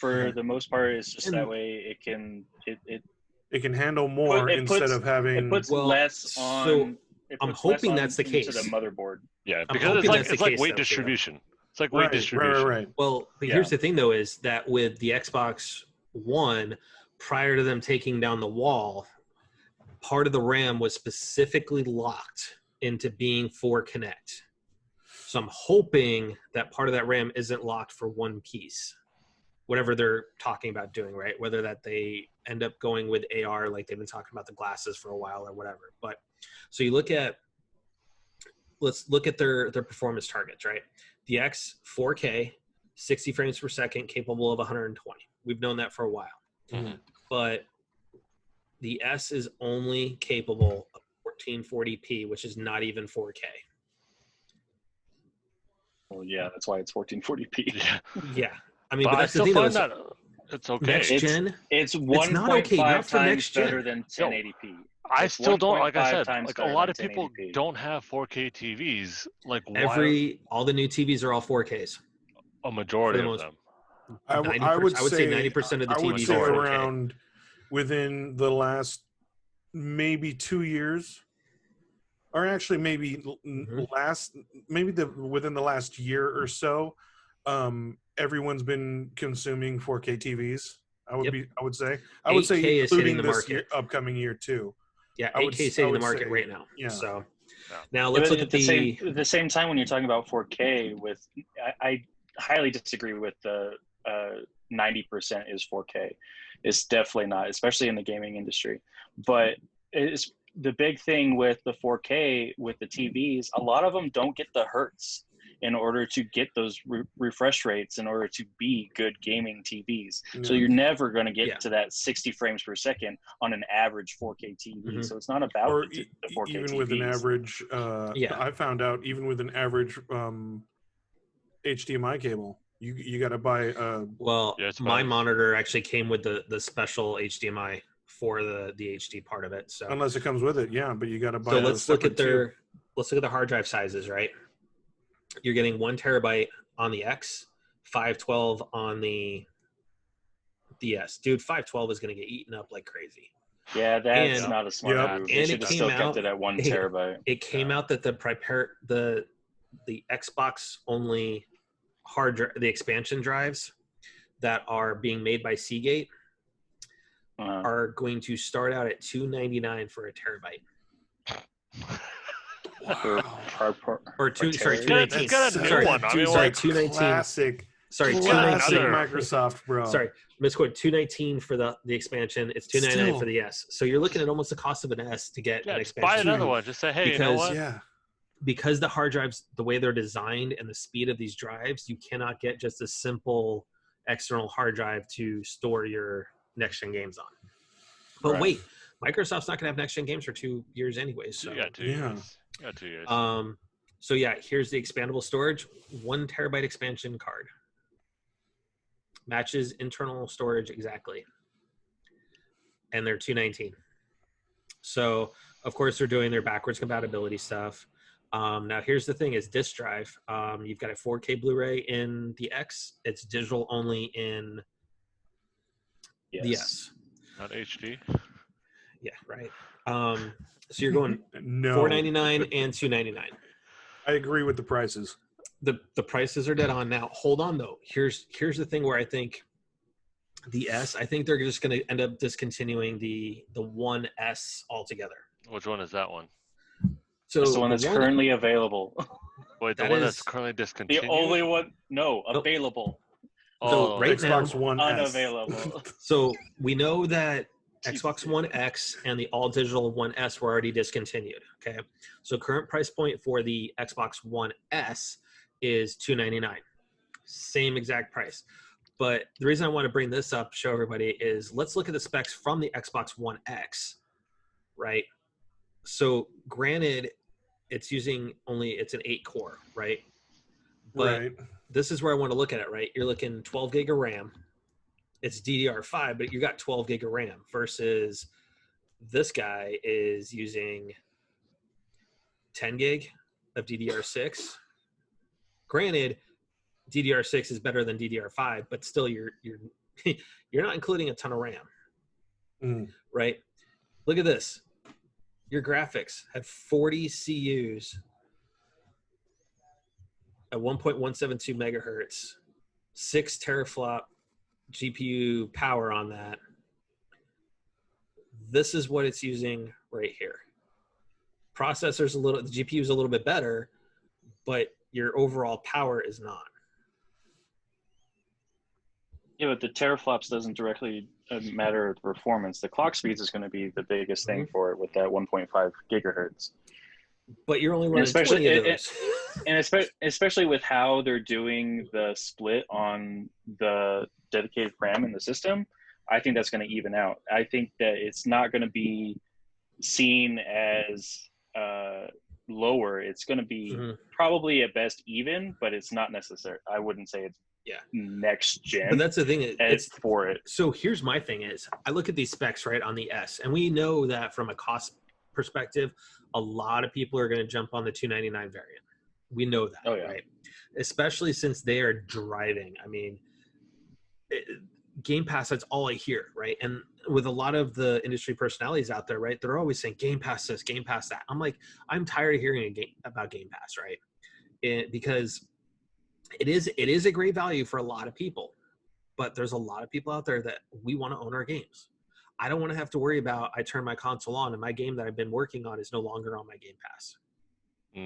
for the most part, it's just that way it can handle more instead of having. It puts less on. So I'm hoping that's the case. To the motherboard. Yeah, because it's like weight distribution. It's like weight distribution. Right. Well, but here's the thing, though, is that with the Xbox One, prior to them taking down the wall, part of the RAM was specifically locked into being for Kinect. So I'm hoping that part of that RAM isn't locked for one piece, whatever they're talking about doing, right? Whether that they end up going with AR, like they've been talking about the glasses for a while or whatever. But so let's look at their performance targets, right? The X 4K, 60 frames per second, capable of 120. We've known that for a while. Mm-hmm. But the S is only capable of 1440p, which is not even 4K. Well, yeah, that's why it's 1440p. Yeah. I mean, but that's the thing, though. It's okay. Next gen, it's 1.5 times better than 1080p. I still don't, like I said, like a lot of people don't have 4K TVs. Like all the new TVs are all 4Ks. A majority of them. I would say 90% of the TVs are around within the last maybe 2 years, or actually maybe within the last year or so. everyone's been consuming 4K TVs. I would say is hitting the market. Upcoming year too. Yeah, 8K is hitting the market right now. Yeah. So now let's look at the same time when you're talking about 4K. I highly disagree with the 90% is 4K. It's definitely not, especially in the gaming industry. But it's the big thing with the 4K with the TVs. A lot of them don't get the hertz in order to get those refresh rates in order to be good gaming TVs. So you're never going to get to that 60 frames per second on an average 4K TV. So it's not about the 4K even TVs. with an average, I found out even with an average HDMI cable, you got to buy. My monitor actually came with the special HDMI for the HD part of it. So unless it comes with it, but you got to buy. So let's look at the hard drive sizes, right? You're getting 1 terabyte on the X, 512 on the S. Dude, 512 is going to get eaten up like crazy. Yeah, that's not a smart move. And it still kept it at 1 terabyte. It came out that the Xbox only the expansion drives that are being made by Seagate are going to start out at $299 for a terabyte. Or $219. Got a new one. I mean, $219. Classic Microsoft, bro. Sorry, misquoted. $219 for the expansion. It's $299 for the S. So you're looking at almost the cost of an S to get an expansion. Buy another one. Just say, hey, you know what? Because the hard drives, the way they're designed and the speed of these drives, you cannot get just a simple external hard drive to store your next-gen games on. But wait, Microsoft's not going to have next-gen games for 2 years anyway. So you got 2 years. You got 2 years. So here's the expandable storage. 1 terabyte expansion card. Matches internal storage exactly. And they're $219. So, of course, they're doing their backwards compatibility stuff. Now, here's the thing: is disk drive. You've got a 4K Blu-ray in the X. It's digital only in the S. Not HD. Yeah, right. So you're going $499 and $299. I agree with the prices. The prices are dead on. Now, hold on though. Here's the thing where I think the S. I think they're just going to end up discontinuing the 1S altogether. Which one is that one? So it's the one that's currently available. Wait, the one that's currently discontinued? The only one, available. So right Xbox now, One unavailable. So we know that Xbox One X and the all digital One S were already discontinued. Okay, so current price point for the Xbox One S is $299, same exact price. But the reason I want to bring this up, show everybody, is let's look at the specs from the Xbox One X, right? So granted, it's an 8-core, right? But this is where I want to look at it, right? You're looking 12 gig of RAM. It's DDR5, but you got 12 gig of RAM versus this guy is using 10 gig of DDR6. Granted, DDR6 is better than DDR5, but still you're not including a ton of RAM, right? Look at this. Your graphics had 40 CUs at 1.172 megahertz, 6 teraflop GPU power on that. This is what it's using right here. The GPU is a little bit better, but your overall power is not. Yeah, but the teraflops doesn't directly matter the performance. The clock speeds is going to be the biggest thing for it with that 1.5 gigahertz. But you're only running 20 of those. And especially with how they're doing the split on the dedicated RAM in the system, I think that's going to even out. I think that it's not going to be seen as lower. It's going to be probably at best even, but it's not necessary. I wouldn't say it's next gen. But that's the thing. It's for it. So here's my thing is I look at these specs right on the S, and we know that from a cost perspective, a lot of people are going to jump on the $299 variant. We know that, right? Especially since they are driving. I mean, Game Pass, that's all I hear, right? And with a lot of the industry personalities out there, right, they're always saying Game Pass this, Game Pass that. I'm like, I'm tired of hearing about Game Pass, right? Because it is a great value for a lot of people, but there's a lot of people out there that we want to own our games. I don't want to have to worry about I turn my console on and my game that I've been working on is no longer on my Game Pass.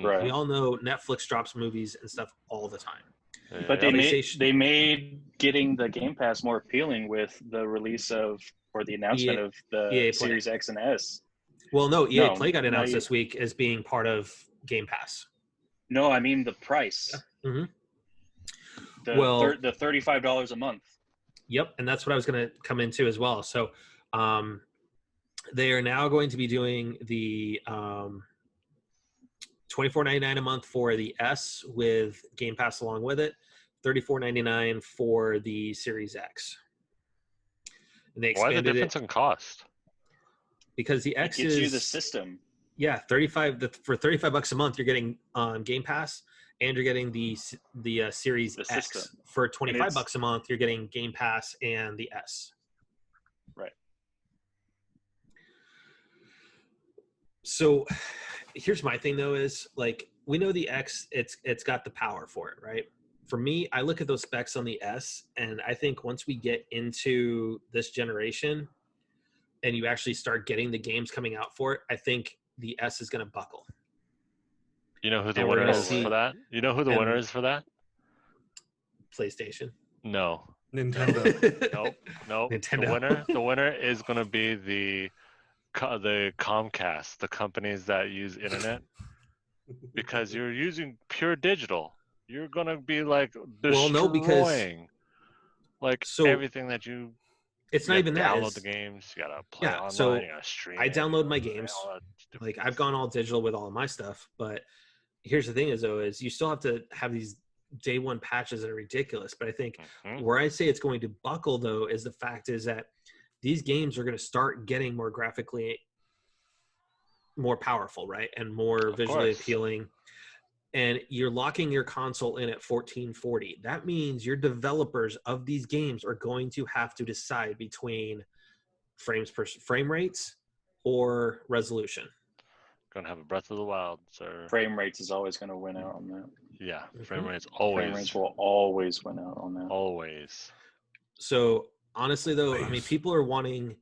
Right. We all know Netflix drops movies and stuff all the time. But they made getting the Game Pass more appealing with the release of, or the announcement of the EA Series X and S. Well, no, EA Play got announced this week as being part of Game Pass. No, I mean the price. Yeah. Mm-hmm. The $35 a month. Yep, and that's what I was going to come into as well. So they are now going to be doing the $24.99 a month for the S with Game Pass along with it, $34.99 for the Series X. And they expanded Why the difference in cost? Because the X gives you the system. Yeah, for $35 a month, you're getting Game Pass, and you're getting the Series X. System. For $25 a month, you're getting Game Pass and the S. Right. So here's my thing though, is like, we know the X, it's got the power for it, right? For me, I look at those specs on the S, and I think once we get into this generation and you actually start getting the games coming out for it, I think the S is going to buckle. You know who the winner is for that? You know who the winner is for that? PlayStation. No. Nintendo. Nope. Nintendo. The winner is going to be the Comcast, the companies that use internet, because you're using pure digital. You're going to be like destroying everything that you. It's not even that. Download the games. You gotta play online. So you gotta stream. I download my games. Like, I've gone all digital with all of my stuff, but here's the thing: is you still have to have these day one patches that are ridiculous. But I think where I say it's going to buckle, though, is the fact is that these games are going to start getting more graphically more powerful, right, and more visually appealing. And you're locking your console in at 1440. That means your developers of these games are going to have to decide between frame rates or resolution. Gonna have a Breath of the Wild, sir. Frame rates is always going to win out on that. Yeah, frame rates always. Frame rates will always win out on that. Always. So honestly, though, I mean, people are wanting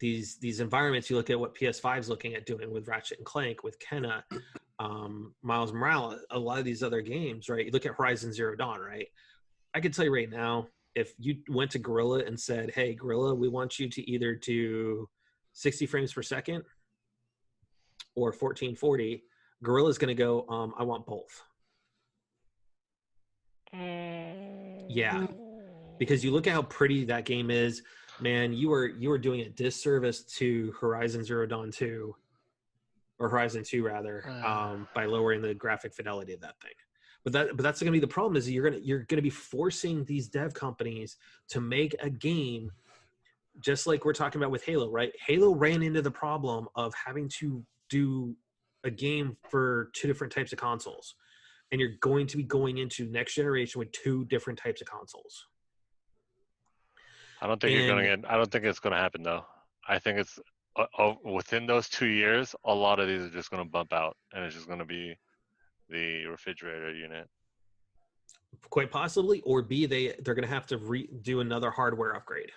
these environments. You look at what PS5 is looking at doing with Ratchet and Clank, with Kenna. Miles Morales, a lot of these other games, right? You look at Horizon Zero Dawn, right? I can tell you right now, if you went to Guerrilla and said, hey, Guerrilla, we want you to either do 60 frames per second or 1440, Guerrilla's going to go, I want both. Yeah. Because you look at how pretty that game is, man, you were doing a disservice to Horizon Zero Dawn 2. Or Horizon 2 rather, by lowering the graphic fidelity of that thing. But that's going to be the problem, is you're going to be forcing these dev companies to make a game, just like we're talking about with Halo, right? Halo ran into the problem of having to do a game for two different types of consoles, and you're going to be going into next generation with two different types of consoles. I don't think it's going to happen though. I think it's. Within those 2 years, a lot of these are just going to bump out, and it's just going to be the refrigerator unit. Quite possibly, or B, they're going to have to do another hardware upgrade.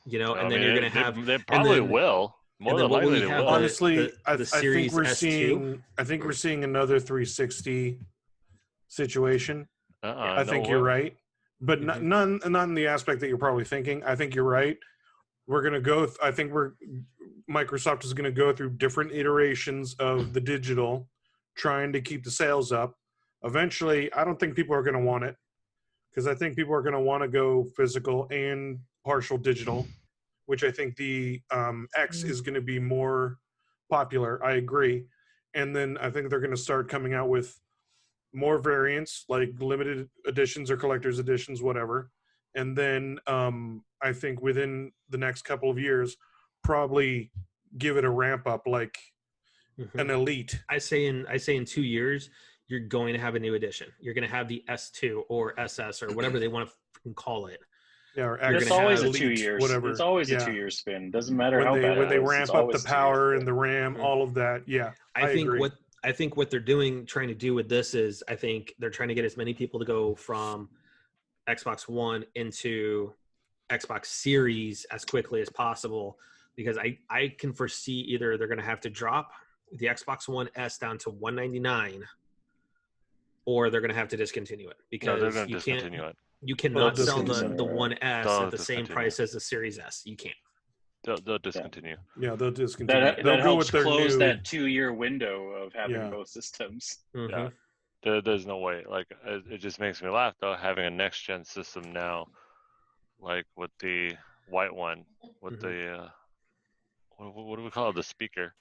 You know, and then you're going to have. They probably will. More than likely, they will. Honestly, I think we're seeing. I think we're seeing another 360 situation. I think you're right, but not in the aspect that you're probably thinking. I think you're right. We're going to go, I think Microsoft is going to go through different iterations of the digital, trying to keep the sales up. Eventually, I don't think people are going to want it, because I think people are going to want to go physical and partial digital, which I think the X is going to be more popular. I agree. And then I think they're going to start coming out with more variants, like limited editions or collector's editions, whatever. And then I think within the next couple of years, probably give it a ramp up like an Elite. I say in 2 years, you're going to have a new edition. You're going to have the S2 or SS or whatever they want to call it. Yeah, or it's always a 2 years. Whatever. It's always a 2 year spin. Doesn't matter when how bad when they ramp up the power and the the RAM, all of that. Yeah, I think agree. I think what they're trying to do with this is, I think they're trying to get as many people to go from Xbox One into Xbox Series as quickly as possible, because I can foresee either they're going to have to drop the Xbox One S down to $199, or they're going to have to discontinue it, because they're going to discontinue it. You cannot sell the One S at the same price as the Series S. You can't. They'll discontinue. Yeah, they'll discontinue. That helps close that 2-year window of having both systems. Yeah, there's no way. Like, it just makes me laugh though, having a next gen system now, like with the white one, with the what do we call it? The speaker.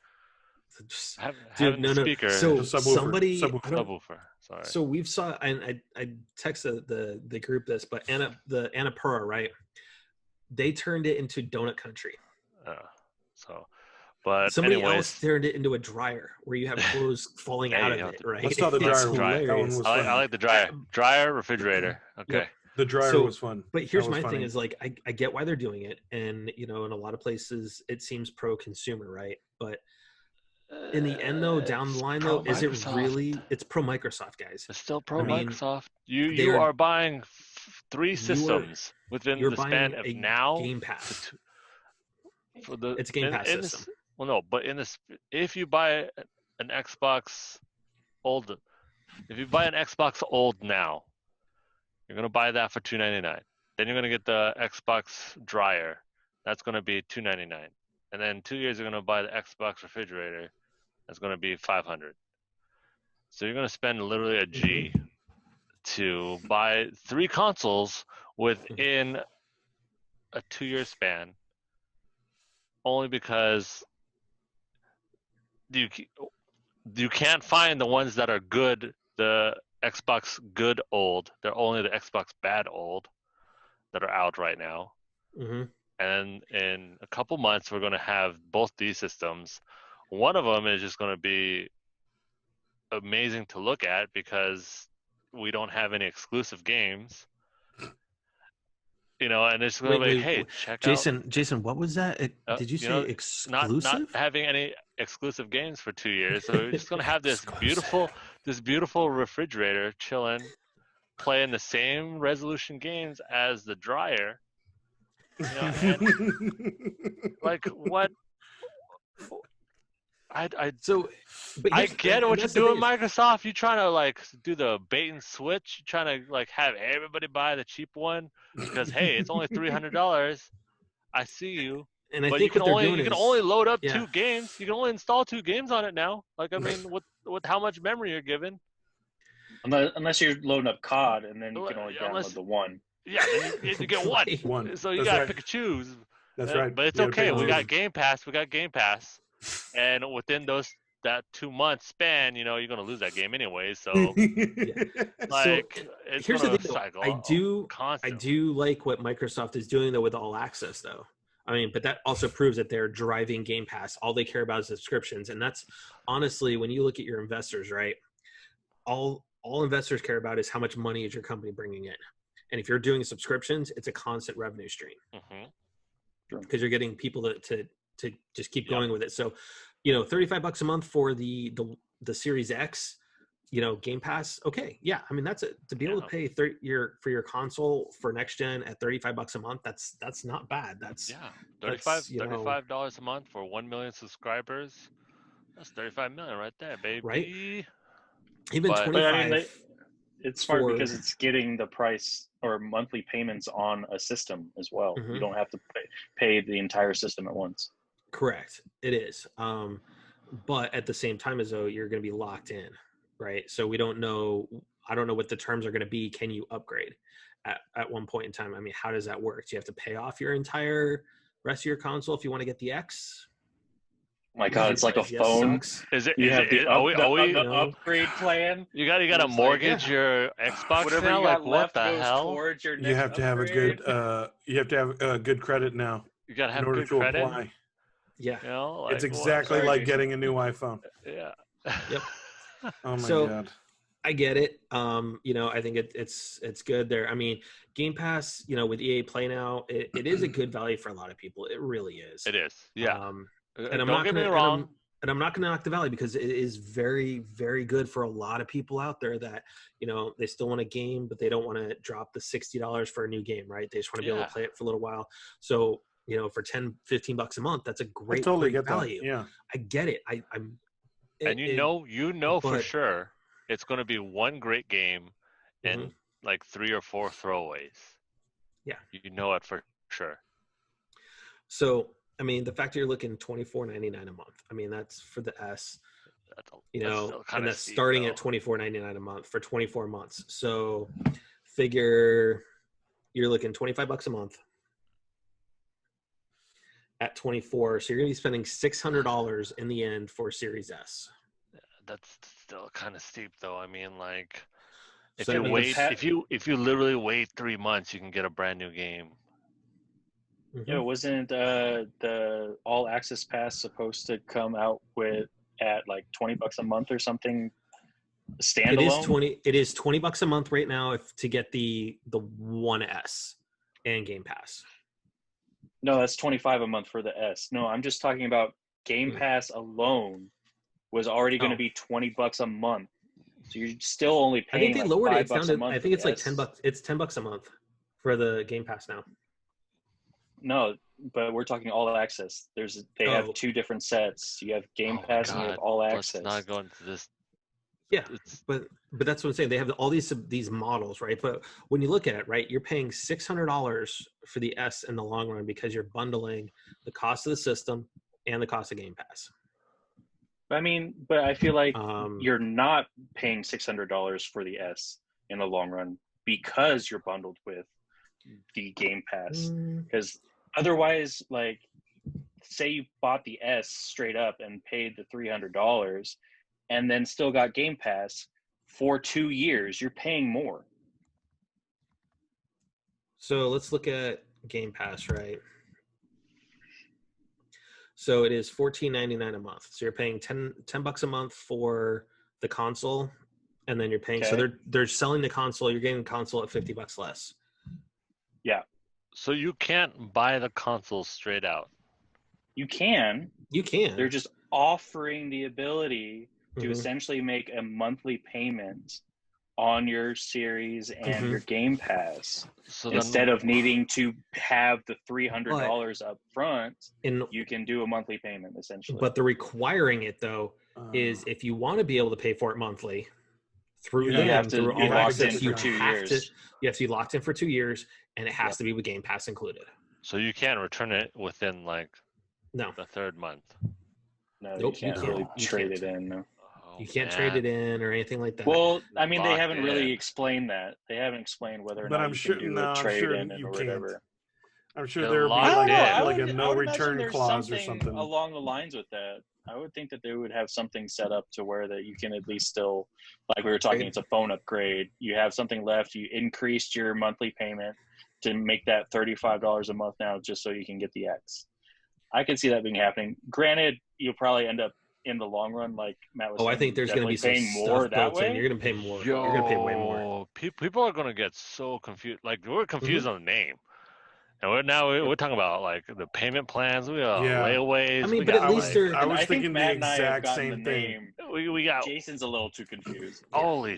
Dude, no. Speaker. So subwoofer. Sorry. So we've saw, and I texted the group this, but the Annapurna, right? They turned it into Donut Country. But somebody else turned it into a dryer where you have clothes falling out of it, right? I saw the dryer. That one was fun. I like the dryer. Dryer, refrigerator. Okay. Yep. The dryer was fun. But here's my thing is, like, I get why they're doing it. And, in a lot of places it seems pro-consumer, right? But in the end, though, down the line, though, is it really? It's pro-Microsoft, guys. It's still pro-Microsoft. You are buying 3 systems within the span of now. Game Pass. It's a Game Pass system. Well, no, but if you buy an Xbox old now, you're gonna buy that for $299. Then you're gonna get the Xbox dryer. That's gonna be $299. And then 2 years you're gonna buy the Xbox refrigerator. That's gonna be $500. So you're gonna spend literally a G to buy 3 consoles within a 2-year span, only because you can't find the ones that are good, the Xbox good old. They're only the Xbox bad old that are out right now. And in a couple months, we're going to have both these systems. One of them is just going to be amazing to look at because we don't have any exclusive games. And it's going to be, hey, check out. Jason, what was that? Did you say exclusive? Not having any exclusive games for 2 years. So we're just going to have this beautiful refrigerator chilling, playing the same resolution games as the dryer. Like what? I get what you're doing, Microsoft. You're trying to like do the bait and switch. You're trying to like have everybody buy the cheap one because hey, it's only $300. I see you. And I think you can only load up 2 games. You can only install 2 games on it now. Like I mean, with how much memory you're given. Unless you're loading up COD, and then you can only download the one. Yeah, then you get one. So you gotta pick and choose. That's right. But it's okay. We got Game Pass. And within that 2 month span, you're gonna lose that game anyway. So, it's here's the thing. Cycle. I do like what Microsoft is doing though with All Access though. I mean, but that also proves that they're driving Game Pass. All they care about is subscriptions, and that's honestly when you look at your investors, right? All investors care about is how much money is your company bringing in, and if you're doing subscriptions, it's a constant revenue stream because you're getting people to just keep going with it. So, $35 a month for the Series X, Game Pass. Okay. Yeah. I mean, that's it. To be able to pay for your console for next gen at $35 a month. That's not bad. $35 a month for 1 million subscribers. That's 35 million right there, baby. Right. Even 25. It's smart because it's getting the price or monthly payments on a system as well. You don't have to pay the entire system at once. Correct. It is. But at the same time as though you're going to be locked in, right? So I don't know what the terms are going to be. Can you upgrade at one point in time? I mean, how does that work? Do you have to pay off your entire rest of your console if you want to get the X? Oh my God, it's like a phone. Is it? The upgrade plan? You got to mortgage your Xbox whatever now? You got like what the hell? You have to have a good. You have to have a good credit now. You got to have in order good to credit. Apply. Yeah, it's exactly like getting a new iPhone. Yeah. Yep. Oh my God. I get it. I think it's good there. I mean, Game Pass, with EA Play now, it is a good value for a lot of people. It really is. It is. Yeah. And I'm not And I'm not going to knock the Valley because it is very, very good for a lot of people out there that, you know, they still want a game, but they don't want to drop the $60 for a new game, right? They just want to be able to play it for a little while. So, you know, for $10-15 a month, that's a great, totally great get value. That. Yeah. I get it. And you know for sure it's going to be one great game and like 3 or 4 throwaways. Yeah. You know it for sure. So, I mean, the fact that you're looking $24.99 a month, I mean, that's for the S, you know, and that's starting at $24.99 a month for 24 months. So figure you're looking $25 a month at 24. So you're going to be spending $600 in the end for Series S. Yeah, that's still kind of steep though. I mean, like if you literally wait 3 months, you can get a brand new game. Yeah, wasn't the All Access Pass supposed to come out at like $20 a month or something? Standalone. It is $20 a month right now to get the One S and Game Pass. No, that's $25 a month for the S. No, I'm just talking about Game Pass alone was already going to be $20 a month. So you're still only paying. I think they lowered it down to. I think it's like $10. It's $10 a month for the Game Pass now. No, but we're talking All Access. They have 2 different sets. You have Game Pass and you have All Access. Let's not go into this. Yeah, but that's what I'm saying. They have all these models, right? But when you look at it, right, you're paying $600 for the S in the long run because you're bundling the cost of the system and the cost of Game Pass. I mean, but I feel like you're not paying $600 for the S in the long run because you're bundled with the Game Pass. Because otherwise, like, say you bought the S straight up and paid the $300 and then still got Game Pass for 2 years, you're paying more. So let's look at Game Pass, right? So it is $14.99 a month. So you're paying $10 a month for the console, and then you're paying. Okay. So they're selling the console. You're getting the console at $50 less. Yeah. So you can't buy the console straight out. You can. They're just offering the ability to essentially make a monthly payment on your series and your Game Pass. So instead of needing to have the $300 up front, you can do a monthly payment essentially. But the requiring it though is if you want to be able to pay for it monthly through you have to be locked in for 2 years. You have to be locked in for 2 years, and it has to be with Game Pass included. So you can't return it within like the 3rd month. No, you can't really trade it in. No. You can't trade it in or anything like that. Well, I mean, they haven't really explained that. They haven't explained whether or not you can do a trade in or whatever. I'm sure there would be like a no return clause or something along the lines with that. I would think that they would have something set up to where that you can at least still, like we were talking, it's a phone upgrade. You have something left. You increased your monthly payment to make that $35 a month now just so you can get the X. I could see that being happening. Granted, you'll probably end up in the long run, like Matt was saying, I think there's going to be some more that way. You're going to pay more. You're going to pay way more. People are going to get so confused. Like we're confused on the name, and we're talking about like the payment plans. We got layaways. I mean, but at least I was thinking the exact same thing. We got Jason's a little too confused. Holy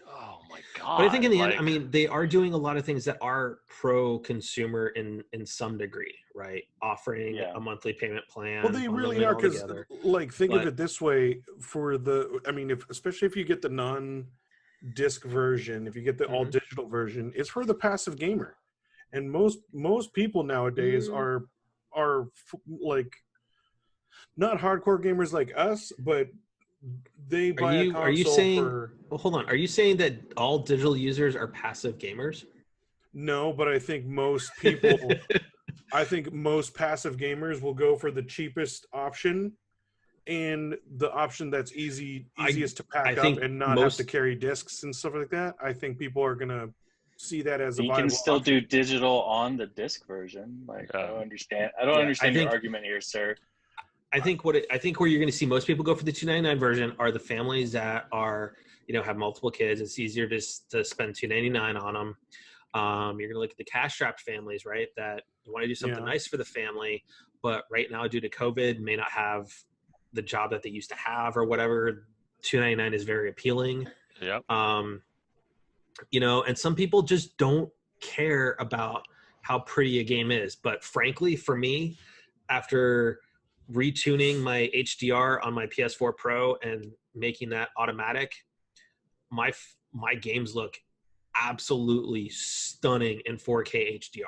oh my god! But I think in the end, I mean, they are doing a lot of things that are pro-consumer in some degree, right? Offering a monthly payment plan. Well, they really are, because like think of it this way: especially if you get the non-disc version, if you get the all digital version, it's for the passive gamer, and most people nowadays are like not hardcore gamers like us, but they buy a console. Are you saying? Well, hold on. Are you saying that all digital users are passive gamers? No, but I think most people. I think most passive gamers will go for the cheapest option and the option that's easiest to pack up and not have to carry discs and stuff like that. I think people are gonna see that as a viable option. You can still do digital on the disc version. Like I don't understand. I don't understand your argument here, sir. I think where you're going to see most people go for the $299 version are the families that are, have multiple kids. It's easier to spend $299 on them. You're going to look at the cash-strapped families, right? That want to do something nice for the family, but right now due to COVID may not have the job that they used to have or whatever, $299 is very appealing. Yep. You know, and some people just don't care about how pretty a game is. But frankly, for me, after retuning my HDR on my PS4 Pro and making that automatic, my games look absolutely stunning in 4K HDR.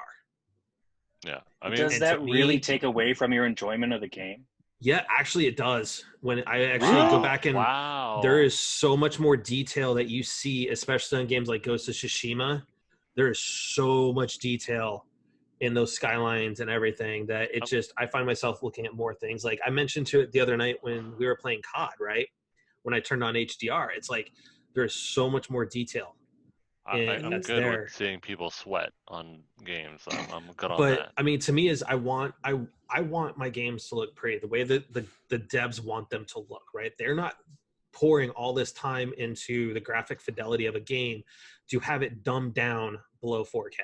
Yeah, I mean, does that really take away from your enjoyment of the game? Yeah, actually it does. When I actually go back and there is so much more detail that you see, especially on games like Ghost of Tsushima. There is so much detail in those skylines and everything that it just, I find myself looking at more things. Like I mentioned to it the other night when we were playing COD, right? When I turned on HDR, it's like there's so much more detail. I'm good there. With seeing people sweat on games. I'm good on but, that. I mean, to me is I want my games to look pretty the way that the devs want them to look, right? They're not pouring all this time into the graphic fidelity of a game to have it dumbed down below 4K.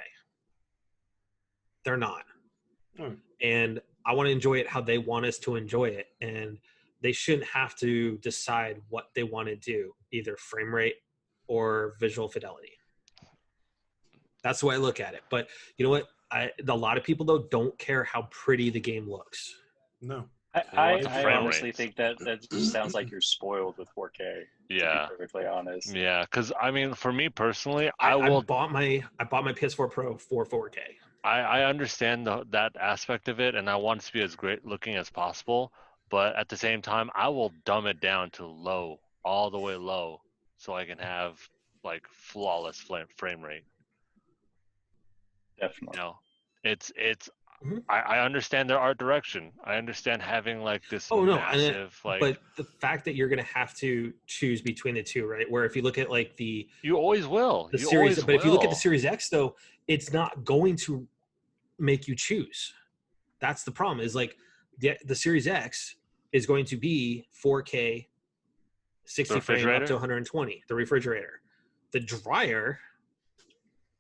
They're not. And I want to enjoy it how they want us to enjoy it. And they shouldn't have to decide what they want to do, either frame rate or visual fidelity. That's the way I look at it. But you know what? A lot of people, though, don't care how pretty the game looks. No. I honestly think that just sounds like you're spoiled with 4K. Yeah. To be perfectly honest. Yeah, because I mean, for me personally, I bought my PS4 Pro for 4K. I understand that aspect of it, and I want it to be as great looking as possible. But at the same time, I will dumb it down to low, all the way low, so I can have like flawless frame rate. Definitely. You know, it's. I understand their art direction. I understand having like this massive like. But the fact that you're going to have to choose between the two, right? Where if you look at like you always will. The series, but if you look at the Series X, though, it's not going to make you choose. That's the problem. Is like the Series X is going to be 4K, 60 frame up to 120. The refrigerator, the dryer.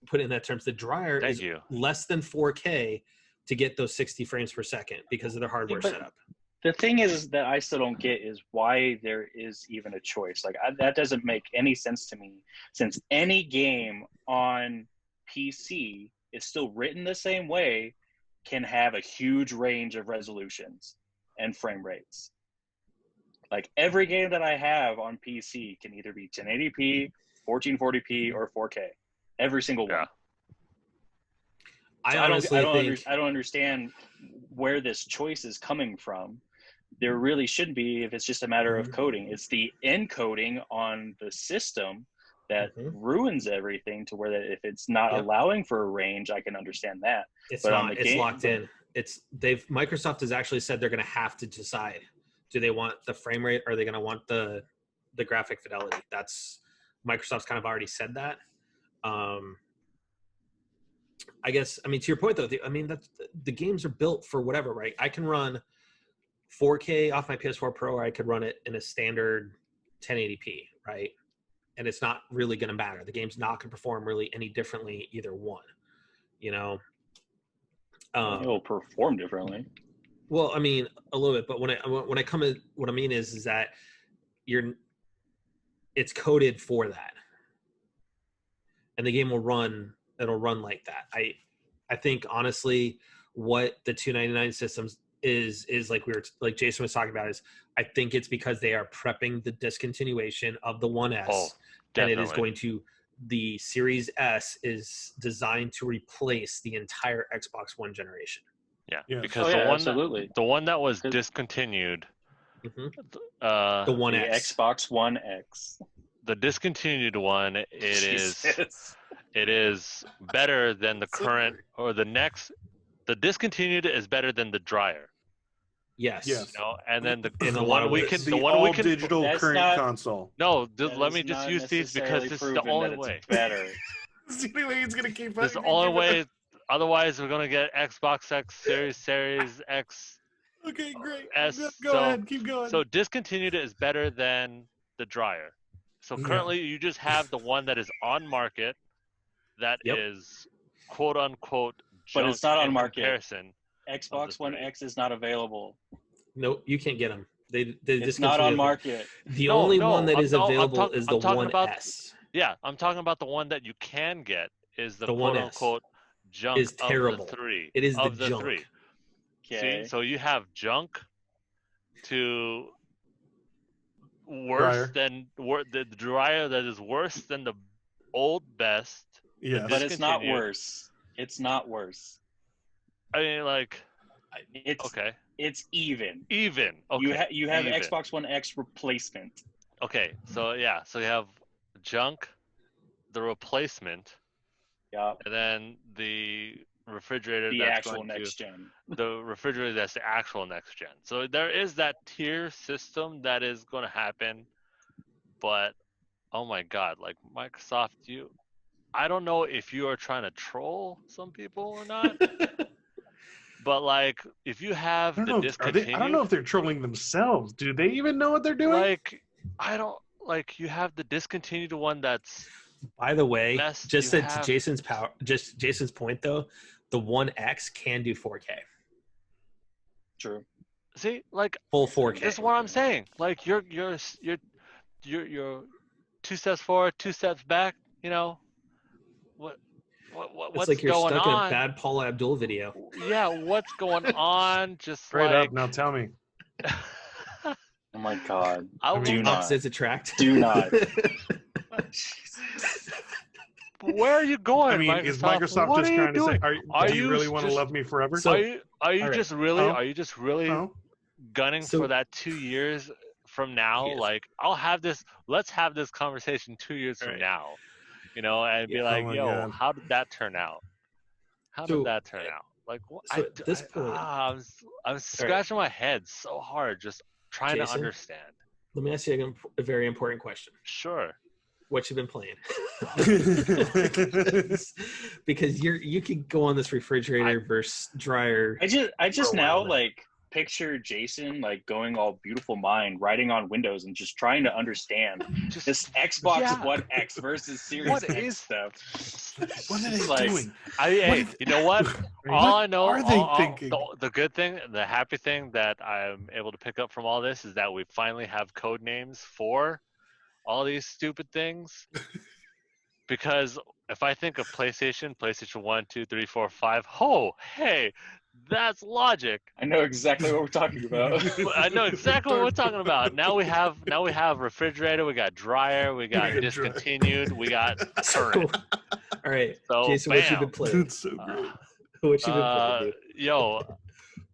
Put it in that terms, the dryer is less than 4K to get those 60 frames per second because of their hardware setup. The thing is that I still don't get is why there is even a choice. Like that doesn't make any sense to me, since any game on PC is still written the same way, can have a huge range of resolutions and frame rates. Like every game that I have on PC can either be 1080p, 1440p, or 4K. Every single one. I don't understand where this choice is coming from. There really shouldn't be if it's just a matter of coding. It's the encoding on the system that ruins everything to where that if it's not allowing for a range, I can understand that. It's not. It's locked in. Microsoft has actually said they're going to have to decide: do they want the frame rate, or are they going to want the graphic fidelity? That's Microsoft's kind of already said that. I guess, I mean, to your point though, the games are built for whatever, right? I can run 4K off my PS4 Pro, or I could run it in a standard 1080p, right? And it's not really going to matter. The game's not going to perform really any differently either one, you know? It'll perform differently. Well, I mean, a little bit, but when I come in, what I mean is that it's coded for that. And the game will run, it'll run like that. I think honestly, what the $299 systems is like Jason was talking about, is I think it's because they are prepping the discontinuation of the 1S, and it is going to, the Series S is designed to replace the entire Xbox One generation. Yeah. Because the one that was discontinued, the 1X, the Xbox One X. The discontinued one, it is better than the current or the next. The discontinued is better than the dryer. Yes. You know, and then the one we can digital current console. No, let me just use these because this is the only way. Better. It's the only way it's gonna keep. This is the only way. Otherwise, we're gonna get Xbox X Series X. Okay, great. S. Go ahead, keep going. So discontinued is better than the dryer. So currently, you just have the one that is on market, that is quote unquote junk, but it's not on market. Comparison. Xbox One X is not available. No, you can't get them. It's not on market. The only one that is available is the 1S. Yeah, I'm talking about the one that you can get is the quote 1S. unquote junk is terrible. of the 3. It is of the junk. 3. Okay. See, so you have junk to worse than the dryer that is worse than the old best. Yeah, but it's not worse. It's not worse. I mean, like, it's okay. It's even. Even. Okay. You have even. Xbox One X replacement. Okay, so yeah, so you have junk, the replacement. Yeah. And then the refrigerator the that's actual going next to, gen. The refrigerator that's the actual next gen. So there is that tier system that is going to happen, but oh my god, like Microsoft, I don't know if you are trying to troll some people or not. But like, if you have the discontinued, I don't know if they're trolling themselves. Do they even know what they're doing? Like, you have the discontinued one that's. By the way, Jason's point though, the 1X can do 4K. True. See, like full 4K. That's what I'm saying. Like you're 2 steps forward, 2 steps back. You know, what's like you're going stuck on? in a bad Paula Abdul video. Yeah, what's going on? Just straight like up. Now tell me. Oh my god! Opposites attract. Do not. Where are you going? I mean, Microsoft? is Microsoft what just trying to say, do you really want to just, love me forever? So, are you just really gunning for that 2 years from now? Yes. Like, let's have this conversation 2 years from now, you know, and be like, yo, God. how did that turn out? How did that turn out? Like, at this point, I'm scratching my head so hard, just trying to understand. Let me ask you a very important question. Sure. What you been playing? because you could go on this refrigerator versus dryer. I just now like picture Jason like going all beautiful mind, writing on Windows and just trying to understand this Xbox One X versus Series X stuff. What are they doing? You know what? All I know, are they thinking? The good thing, the happy thing that I'm able to pick up from all this is that we finally have code names for all these stupid things. Because if I think of PlayStation 1, 2, 3, 4, 5, hey, that's logic. I know exactly what we're talking about. I know exactly what we're talking about. Now we have refrigerator, we got dryer, we got discontinued, we got current. All right, so, Jason, bam. what you been playing? That's so great. What you been playing, dude? Yo,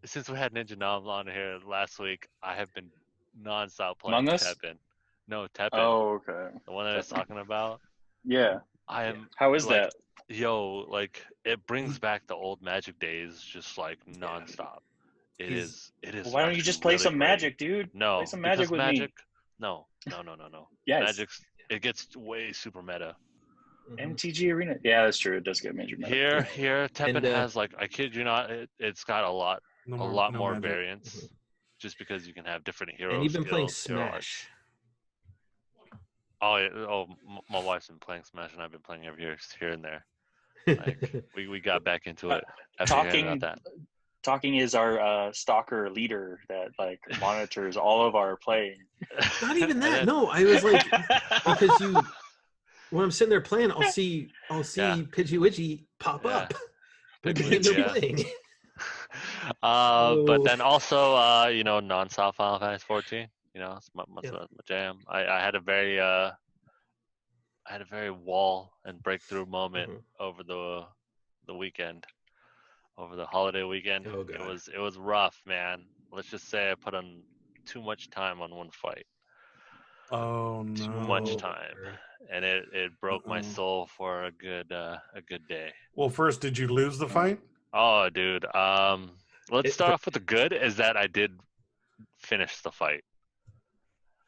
since we had Ninja Nom on here last week, I have been nonstop playing Among Us? Teppen. No, Teppen. Oh, okay. The one that I was talking about. Yeah. How is that? Yo, like it brings back the old Magic days, just like nonstop. It is. Well, why don't you just play really some great. Magic, dude? No, play some Magic with me. No. Yes. It gets way super meta. MTG Arena. Yeah, that's true. It does get major meta. Here, Teppen has like, I kid you not, it's got a lot more variants, just because you can have different heroes. And you've been playing Smash. Oh, my wife's been playing Smash, and I've been playing every year here and there. Like we got back into it after hearing about that. Talking is our stalker leader that like monitors all of our playing. Not even that. No, I was like, because when I'm sitting there playing, I'll see Pidgey Widgey pop up. But playing. But then also, non-stop Final Fantasy 14. You know, it's my jam. I had a very wall and breakthrough moment over the weekend, over the holiday weekend. Oh, God. It was rough, man. Let's just say I put on too much time on one fight. Oh no! Too much time, and it broke my soul for a good day. Well, first, did you lose the fight? Oh, dude. Let's start off with the good. Is that I did finish the fight.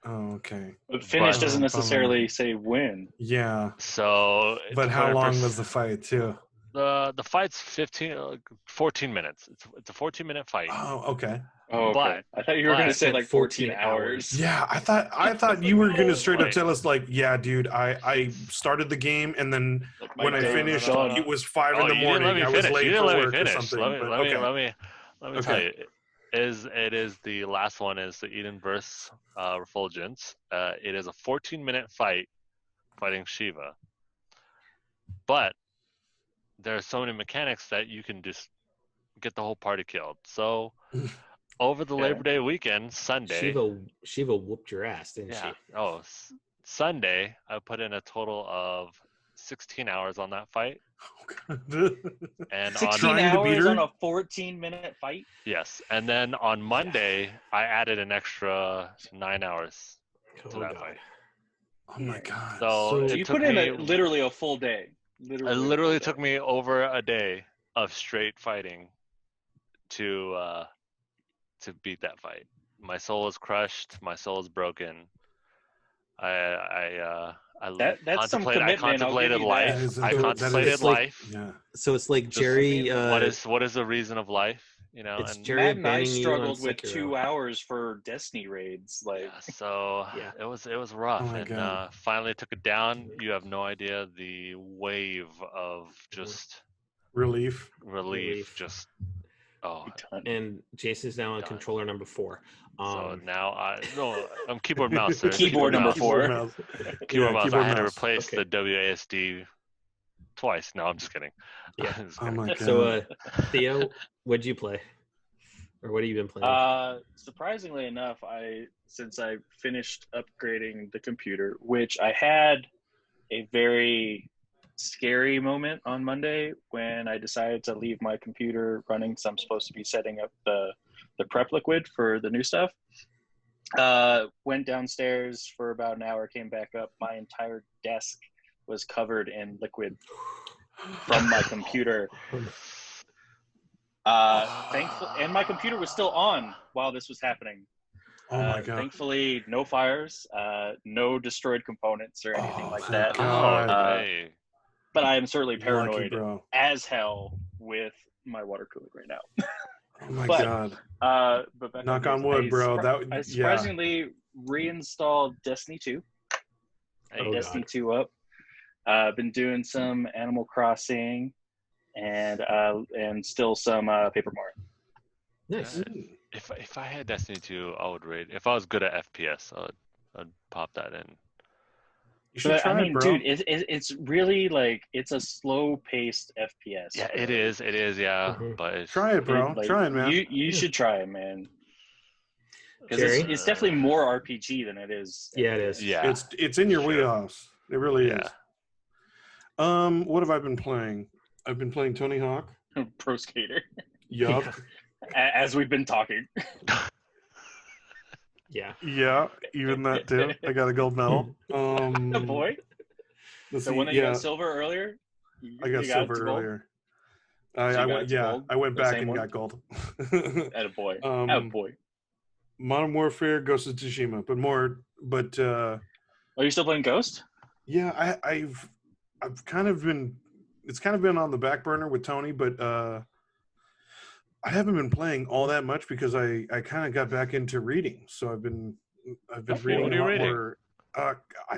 Oh, okay. But finish doesn't necessarily say win. Yeah. So. But how long was the fight too? The fight's 14 minutes. It's a 14-minute fight. Oh, okay. Oh, okay. But I thought you were going to say like 14 hours. Yeah, I thought you were going to straight up tell us like, yeah, dude, I started the game and then when I finished, it was 5 in the morning. I was late for work or something. Let me tell you. It is the last one is the Eden versus Refulgence. It is a 14-minute fight fighting Shiva. But there are so many mechanics that you can just get the whole party killed. So over the Labor Day weekend, Sunday, Shiva whooped your ass, didn't she? Oh, Sunday, I put in a total of 16 hours on that fight. And 16 hours on a 14-minute fight? Yes. And then on Monday, I added an extra 9 hours to that fight. Oh my God. So you put in literally a full day. It literally took me over a day of straight fighting to beat that fight. My soul is crushed. My soul is broken. I contemplated life. I contemplated life. Yeah. So it's like Jerry. What is the reason of life? You know, it's Jerry and I struggled with 2 hours for Destiny raids. It was rough, and finally took it down. You have no idea the wave of just relief. Just and Jason's now on controller number 4. So now I'm keyboard mouse. Sir. Keyboard number 4. Keyboard mouse. I had to replace the WASD twice. No, I'm just kidding. Yeah. Oh my God. So Theo, what'd you play? Or what have you been playing? Surprisingly enough, since I finished upgrading the computer, which I had a very scary moment on Monday when I decided to leave my computer running because I'm supposed to be setting up the prep liquid for the new stuff. Went downstairs for about an hour, came back up. My entire desk was covered in liquid from my computer. Thankfully, and my computer was still on while this was happening. Oh my God. Thankfully, no fires, no destroyed components or anything like that. But I am certainly paranoid as hell with my water cooling right now. Oh my God. But knock on wood, bro. I surprisingly reinstalled Destiny 2. Destiny 2 up. Been doing some Animal Crossing and still some Paper Mario. Nice. If I had Destiny 2, I would raid. If I was good at FPS, I'd pop that in. You should try it, bro. Dude, it's really it's a slow-paced FPS. Yeah, it is. Yeah, but try it, bro. Try it, man. You should try it, man. Because it's definitely more RPG than it is. Yeah, it is. Yeah, it's in your wheelhouse. It really is. What have I been playing? I've been playing Tony Hawk. Pro Skater. Yup. As we've been talking. Yeah. Yeah, even that too. I got a gold medal. Boy. The one that you got silver earlier? I got silver earlier. I went back and got gold. Attaboy. Modern Warfare, Ghost of Tsushima, Are you still playing Ghost? Yeah, I've kind of been. It's kind of been on the back burner with Tony, but I haven't been playing all that much because I kind of got back into reading. So I've been reading a lot more.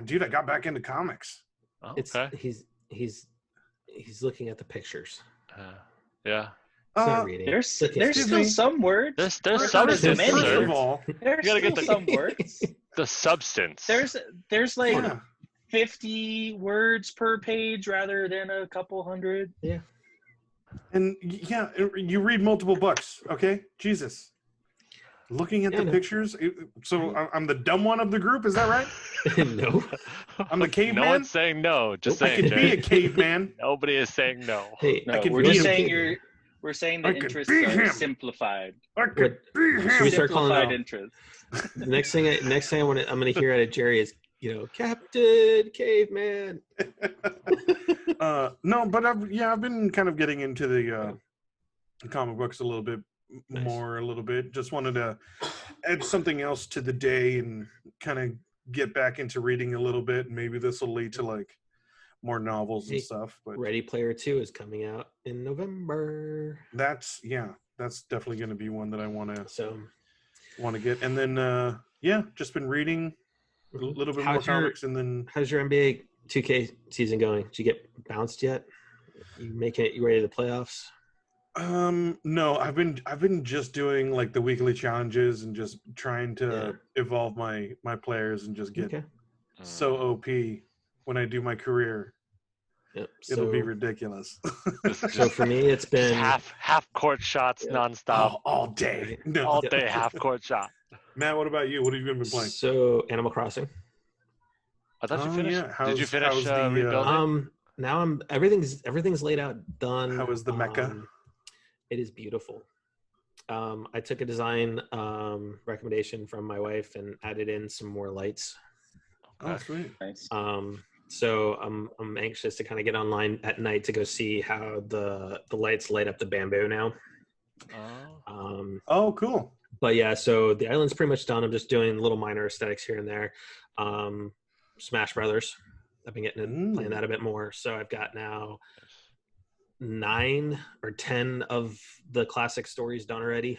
Dude, I got back into comics. Oh, okay. He's looking at the pictures. Yeah. Not reading. There's still some words. There's substance. First of all, there's you gotta get some words. The substance. There's 50 words per page rather than a couple hundred. Yeah. And you read multiple books, okay? Jesus. Looking at the pictures. So I'm the dumb one of the group, is that right? No. I'm the caveman? No one's saying no. Just saying, I could be a caveman. Nobody is saying no. Hey, no, we're saying the interests are simplified. I could be him. Should we start calling out interests? The next thing I'm gonna hear out of Jerry is, Captain Caveman. No, but I've been kind of getting into the comic books a little bit more. Just wanted to add something else to the day and kind of get back into reading a little bit. And maybe this will lead to more novels and stuff. But Ready Player 2 is coming out in November. That's definitely going to be one that I want to get. And then just been reading a little bit more comics. And then how's your NBA 2K season going? Did you get bounced yet? You ready to the playoffs? No, I've been just doing like the weekly challenges and just trying to evolve my players and just get so OP when I do my career. Yep. It'll be ridiculous. So for me, it's been half court shots nonstop all day. No. All day half court shot. Matt, what about you? What have you been playing? So Animal Crossing. I thought you finished. Yeah. Did you finish rebuilding? Now everything's laid out, done. How is the Mecca? It is beautiful. I took a design recommendation from my wife and added in some more lights. Oh, sweet. Nice. So I'm anxious to kind of get online at night to go see how the lights light up the bamboo now. Oh, cool. But yeah, so the island's pretty much done. I'm just doing little minor aesthetics here and there. Smash Brothers. I've been getting playing that a bit more. So I've got now 9 or 10 of the classic stories done already.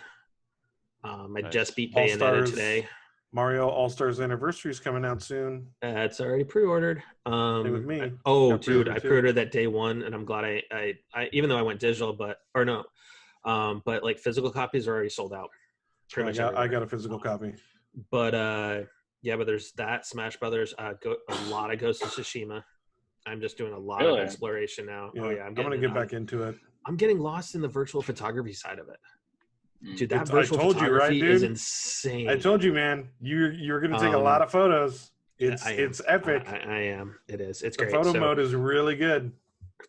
I just beat Bayonetta today. Mario All-Stars Anniversary is coming out soon. It's already pre-ordered. Same with me. Dude, I pre-ordered that day one, and I'm glad I even though I went digital, but like physical copies are already sold out. I got a physical copy. But but there's that Smash Brothers. A lot of Ghost of Tsushima. I'm just doing a lot of exploration now. Yeah, I'm gonna get back into it. I'm getting lost in the virtual photography side of it. Dude, that virtual photography is insane. I told you, man. You're gonna take a lot of photos. It's epic. I am. It is. It's great. The photo mode is really good.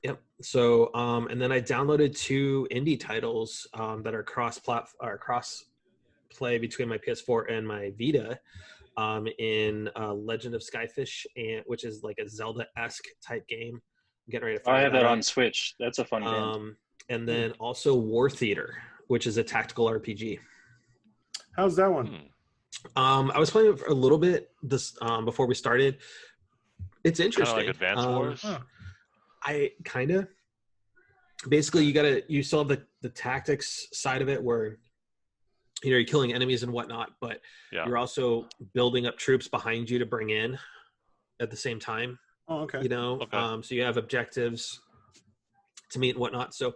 Yep. So, and then I downloaded 2 indie titles that are cross play between my PS4 and my Vita. In Legend of Skyfish, which is like a Zelda-esque type game. I'm getting ready to fire I have that on Switch. That's a fun game. And then also War Theater, which is a tactical RPG. How's that one? I was playing it for a little bit before we started. It's interesting. Kind of like Advance Wars? I kind of. Basically, you still have the tactics side of it where you're killing enemies and whatnot, but you're also building up troops behind you to bring in at the same time. Oh, okay. So you have objectives to meet and whatnot. So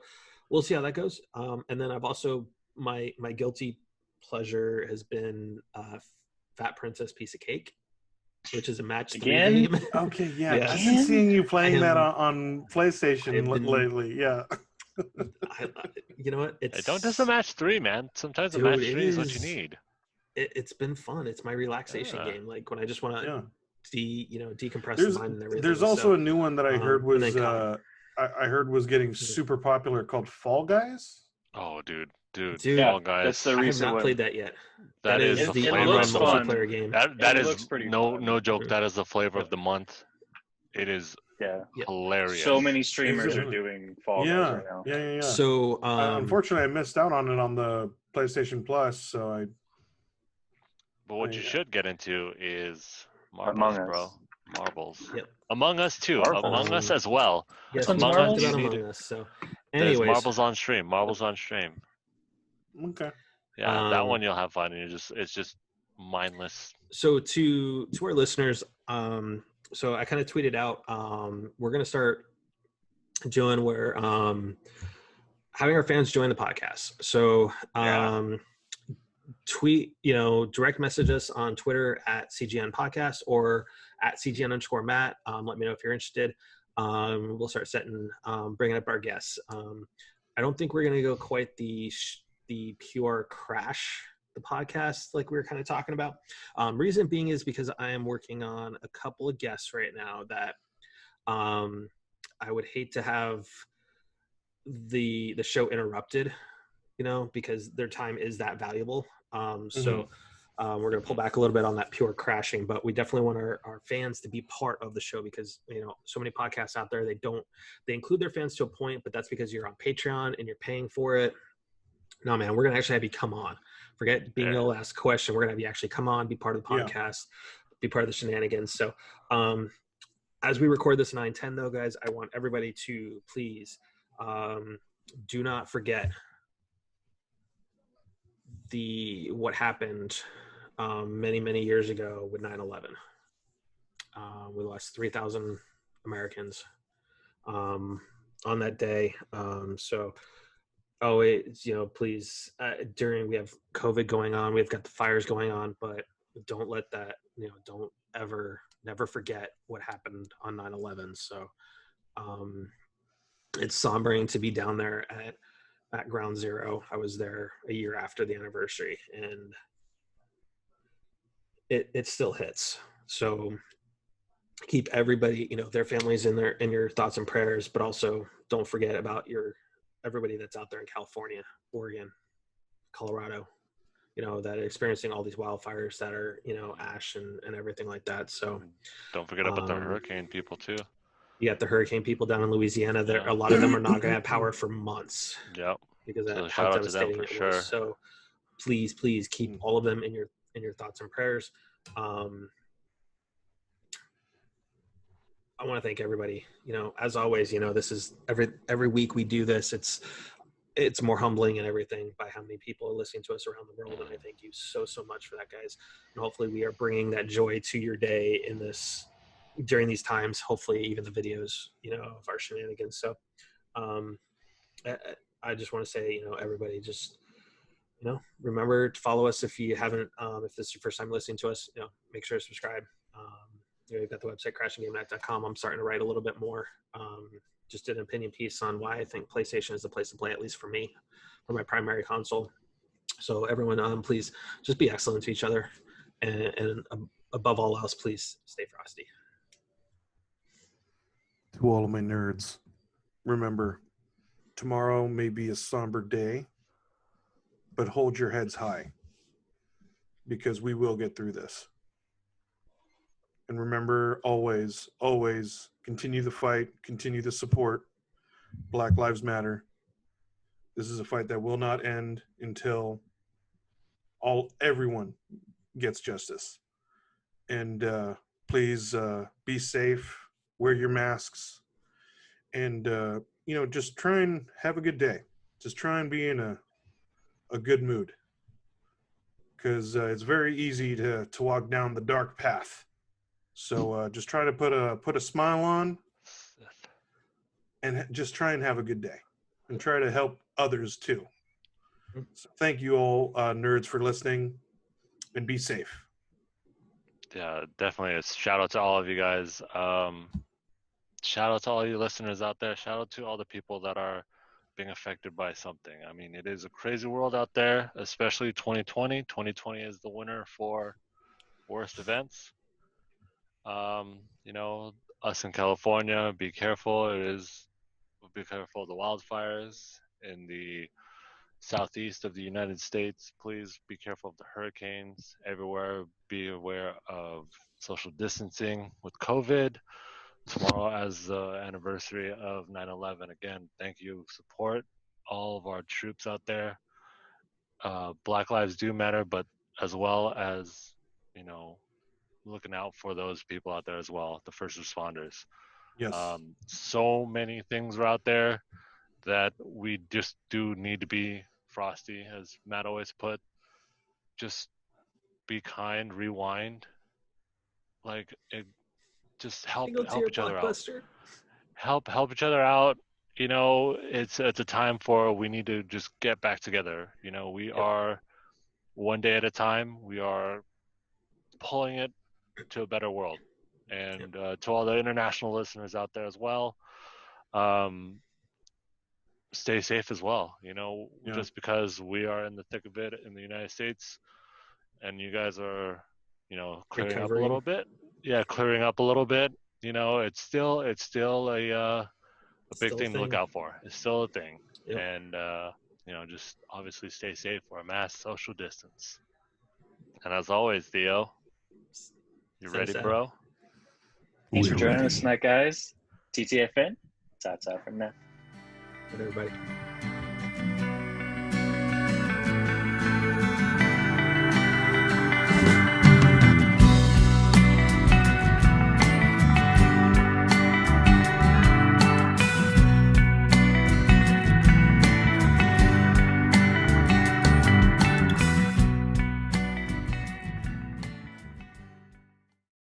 we'll see how that goes. And then I've also my guilty pleasure has been Fat Princess Piece of Cake, which is a match 3 game. Okay, yeah. I've been seeing you playing that on PlayStation lately. Yeah. You know what? Don't just a match 3, man. Sometimes a match 3 is what you need. It's been fun. It's my relaxation game. Like when I just want to decompress the mind and everything. There's also a new one that I heard was I heard was getting super popular called Fall Guys. Oh, dude, Fall Guys. That's the recent I have not one. played that yet. That is the flavor of multiplayer game. That is no joke. That is the flavor of the month. It is hilarious. So many streamers are doing Fall Guys right now. Yeah. So unfortunately, I missed out on it on the PlayStation Plus. But what you should get into is Marbles, Among Us. bro. Marbles. Yep. Among Us too. Among Us as well. Yes, Among Us. So, anyways, Marbles on stream. Marbles on stream. Okay. Yeah, that one you'll have fun. And it's just mindless. So to our listeners, so I kind of tweeted out, we're gonna start doing where having our fans join the podcast. So tweet, direct message us on Twitter at CGN Podcast or at CGN_Matt. Let me know if you're interested. We'll start bringing up our guests. I don't think we're going to go quite the pure crash the podcast like we were kind of talking about. Reason being is because I am working on a couple of guests right now that I would hate to have the show interrupted, because their time is that valuable. So we're going to pull back a little bit on that pure crashing, but we definitely want our fans to be part of the show because, so many podcasts out there, they include their fans to a point, but that's because you're on Patreon and you're paying for it. No, man, we're going to actually have you come on. Forget being able to ask a question. We're going to have you actually come on, be part of the podcast, be part of the shenanigans. So as we record this 9:10 though, guys, I want everybody to please do not forget what happened many years ago with 9/11. We lost 3,000 Americans on that day. So Oh, it's, please, we have COVID going on, we've got the fires going on, but don't let that, don't never forget what happened on 9/11. So it's sombering to be down there at Ground Zero. I was there a year after the anniversary, and it still hits. So keep everybody, their families in your thoughts and prayers, but also don't forget about everybody that's out there in California, Oregon, Colorado, that are experiencing all these wildfires that are, ash and everything like that. So don't forget about the hurricane people too. You got the hurricane people down in Louisiana. A lot of them are not going to have power for months. Yep. Because of how devastating it was. So please keep all of them in your thoughts and prayers. I want to thank everybody. As always, this is every week we do this. It's more humbling and everything by how many people are listening to us around the world. And I thank you so much for that, guys. And hopefully we are bringing that joy to your day during these times. Hopefully even the videos, of our shenanigans. So I just want to say, everybody just, remember to follow us if you haven't, if this is your first time listening to us, make sure to subscribe. You've got the website crashinggamenet.com. I'm starting to write a little bit more. Just did an opinion piece on why I think PlayStation is the place to play, at least for me, for my primary console. So everyone, please just be excellent to each other. And above all else, please stay frosty. To all of my nerds, remember, tomorrow may be a somber day, but hold your heads high, because we will get through this. And remember, always, always continue the fight, continue the support. Black Lives Matter. This is a fight that will not end until everyone gets justice. And please be safe, wear your masks, and just try and have a good day. Just try and be in a good mood, because it's very easy to walk down the dark path. So just try to put a smile on, and just try and have a good day, and try to help others too. So thank you all, nerds, for listening, and be safe. Yeah, definitely. A shout out to all of you guys. Shout out to all you listeners out there. Shout out to all the people that are being affected by something. I mean, it is a crazy world out there, especially 2020. 2020 is the winner for worst events. Us in California, be careful. Be careful of the wildfires in the southeast of the United States. Please be careful of the hurricanes everywhere. Be aware of social distancing with COVID. Tomorrow, as the anniversary of 9/11, again, thank you. Support all of our troops out there. Black lives do matter, but as well as, looking out for those people out there as well, the first responders. Yes. So many things are out there that we just do need to be frosty, as Matt always put. Just be kind, rewind. Just help each other out. Help each other out. It's a time for, we need to just get back together. We are one day at a time. We are pulling it to a better world. And to all the international listeners out there as well, stay safe as well. Just because we are in the thick of it in the United States, and you guys are, clearing up a little bit. Yeah, clearing up a little bit. It's still a big thing to look out for. It's still a thing. Yep. And just obviously stay safe, wear a mask, social distance. And as always, Theo, you ready, bro? Thanks for joining us tonight, guys. TTFN. Ta-ta from now. Good, everybody.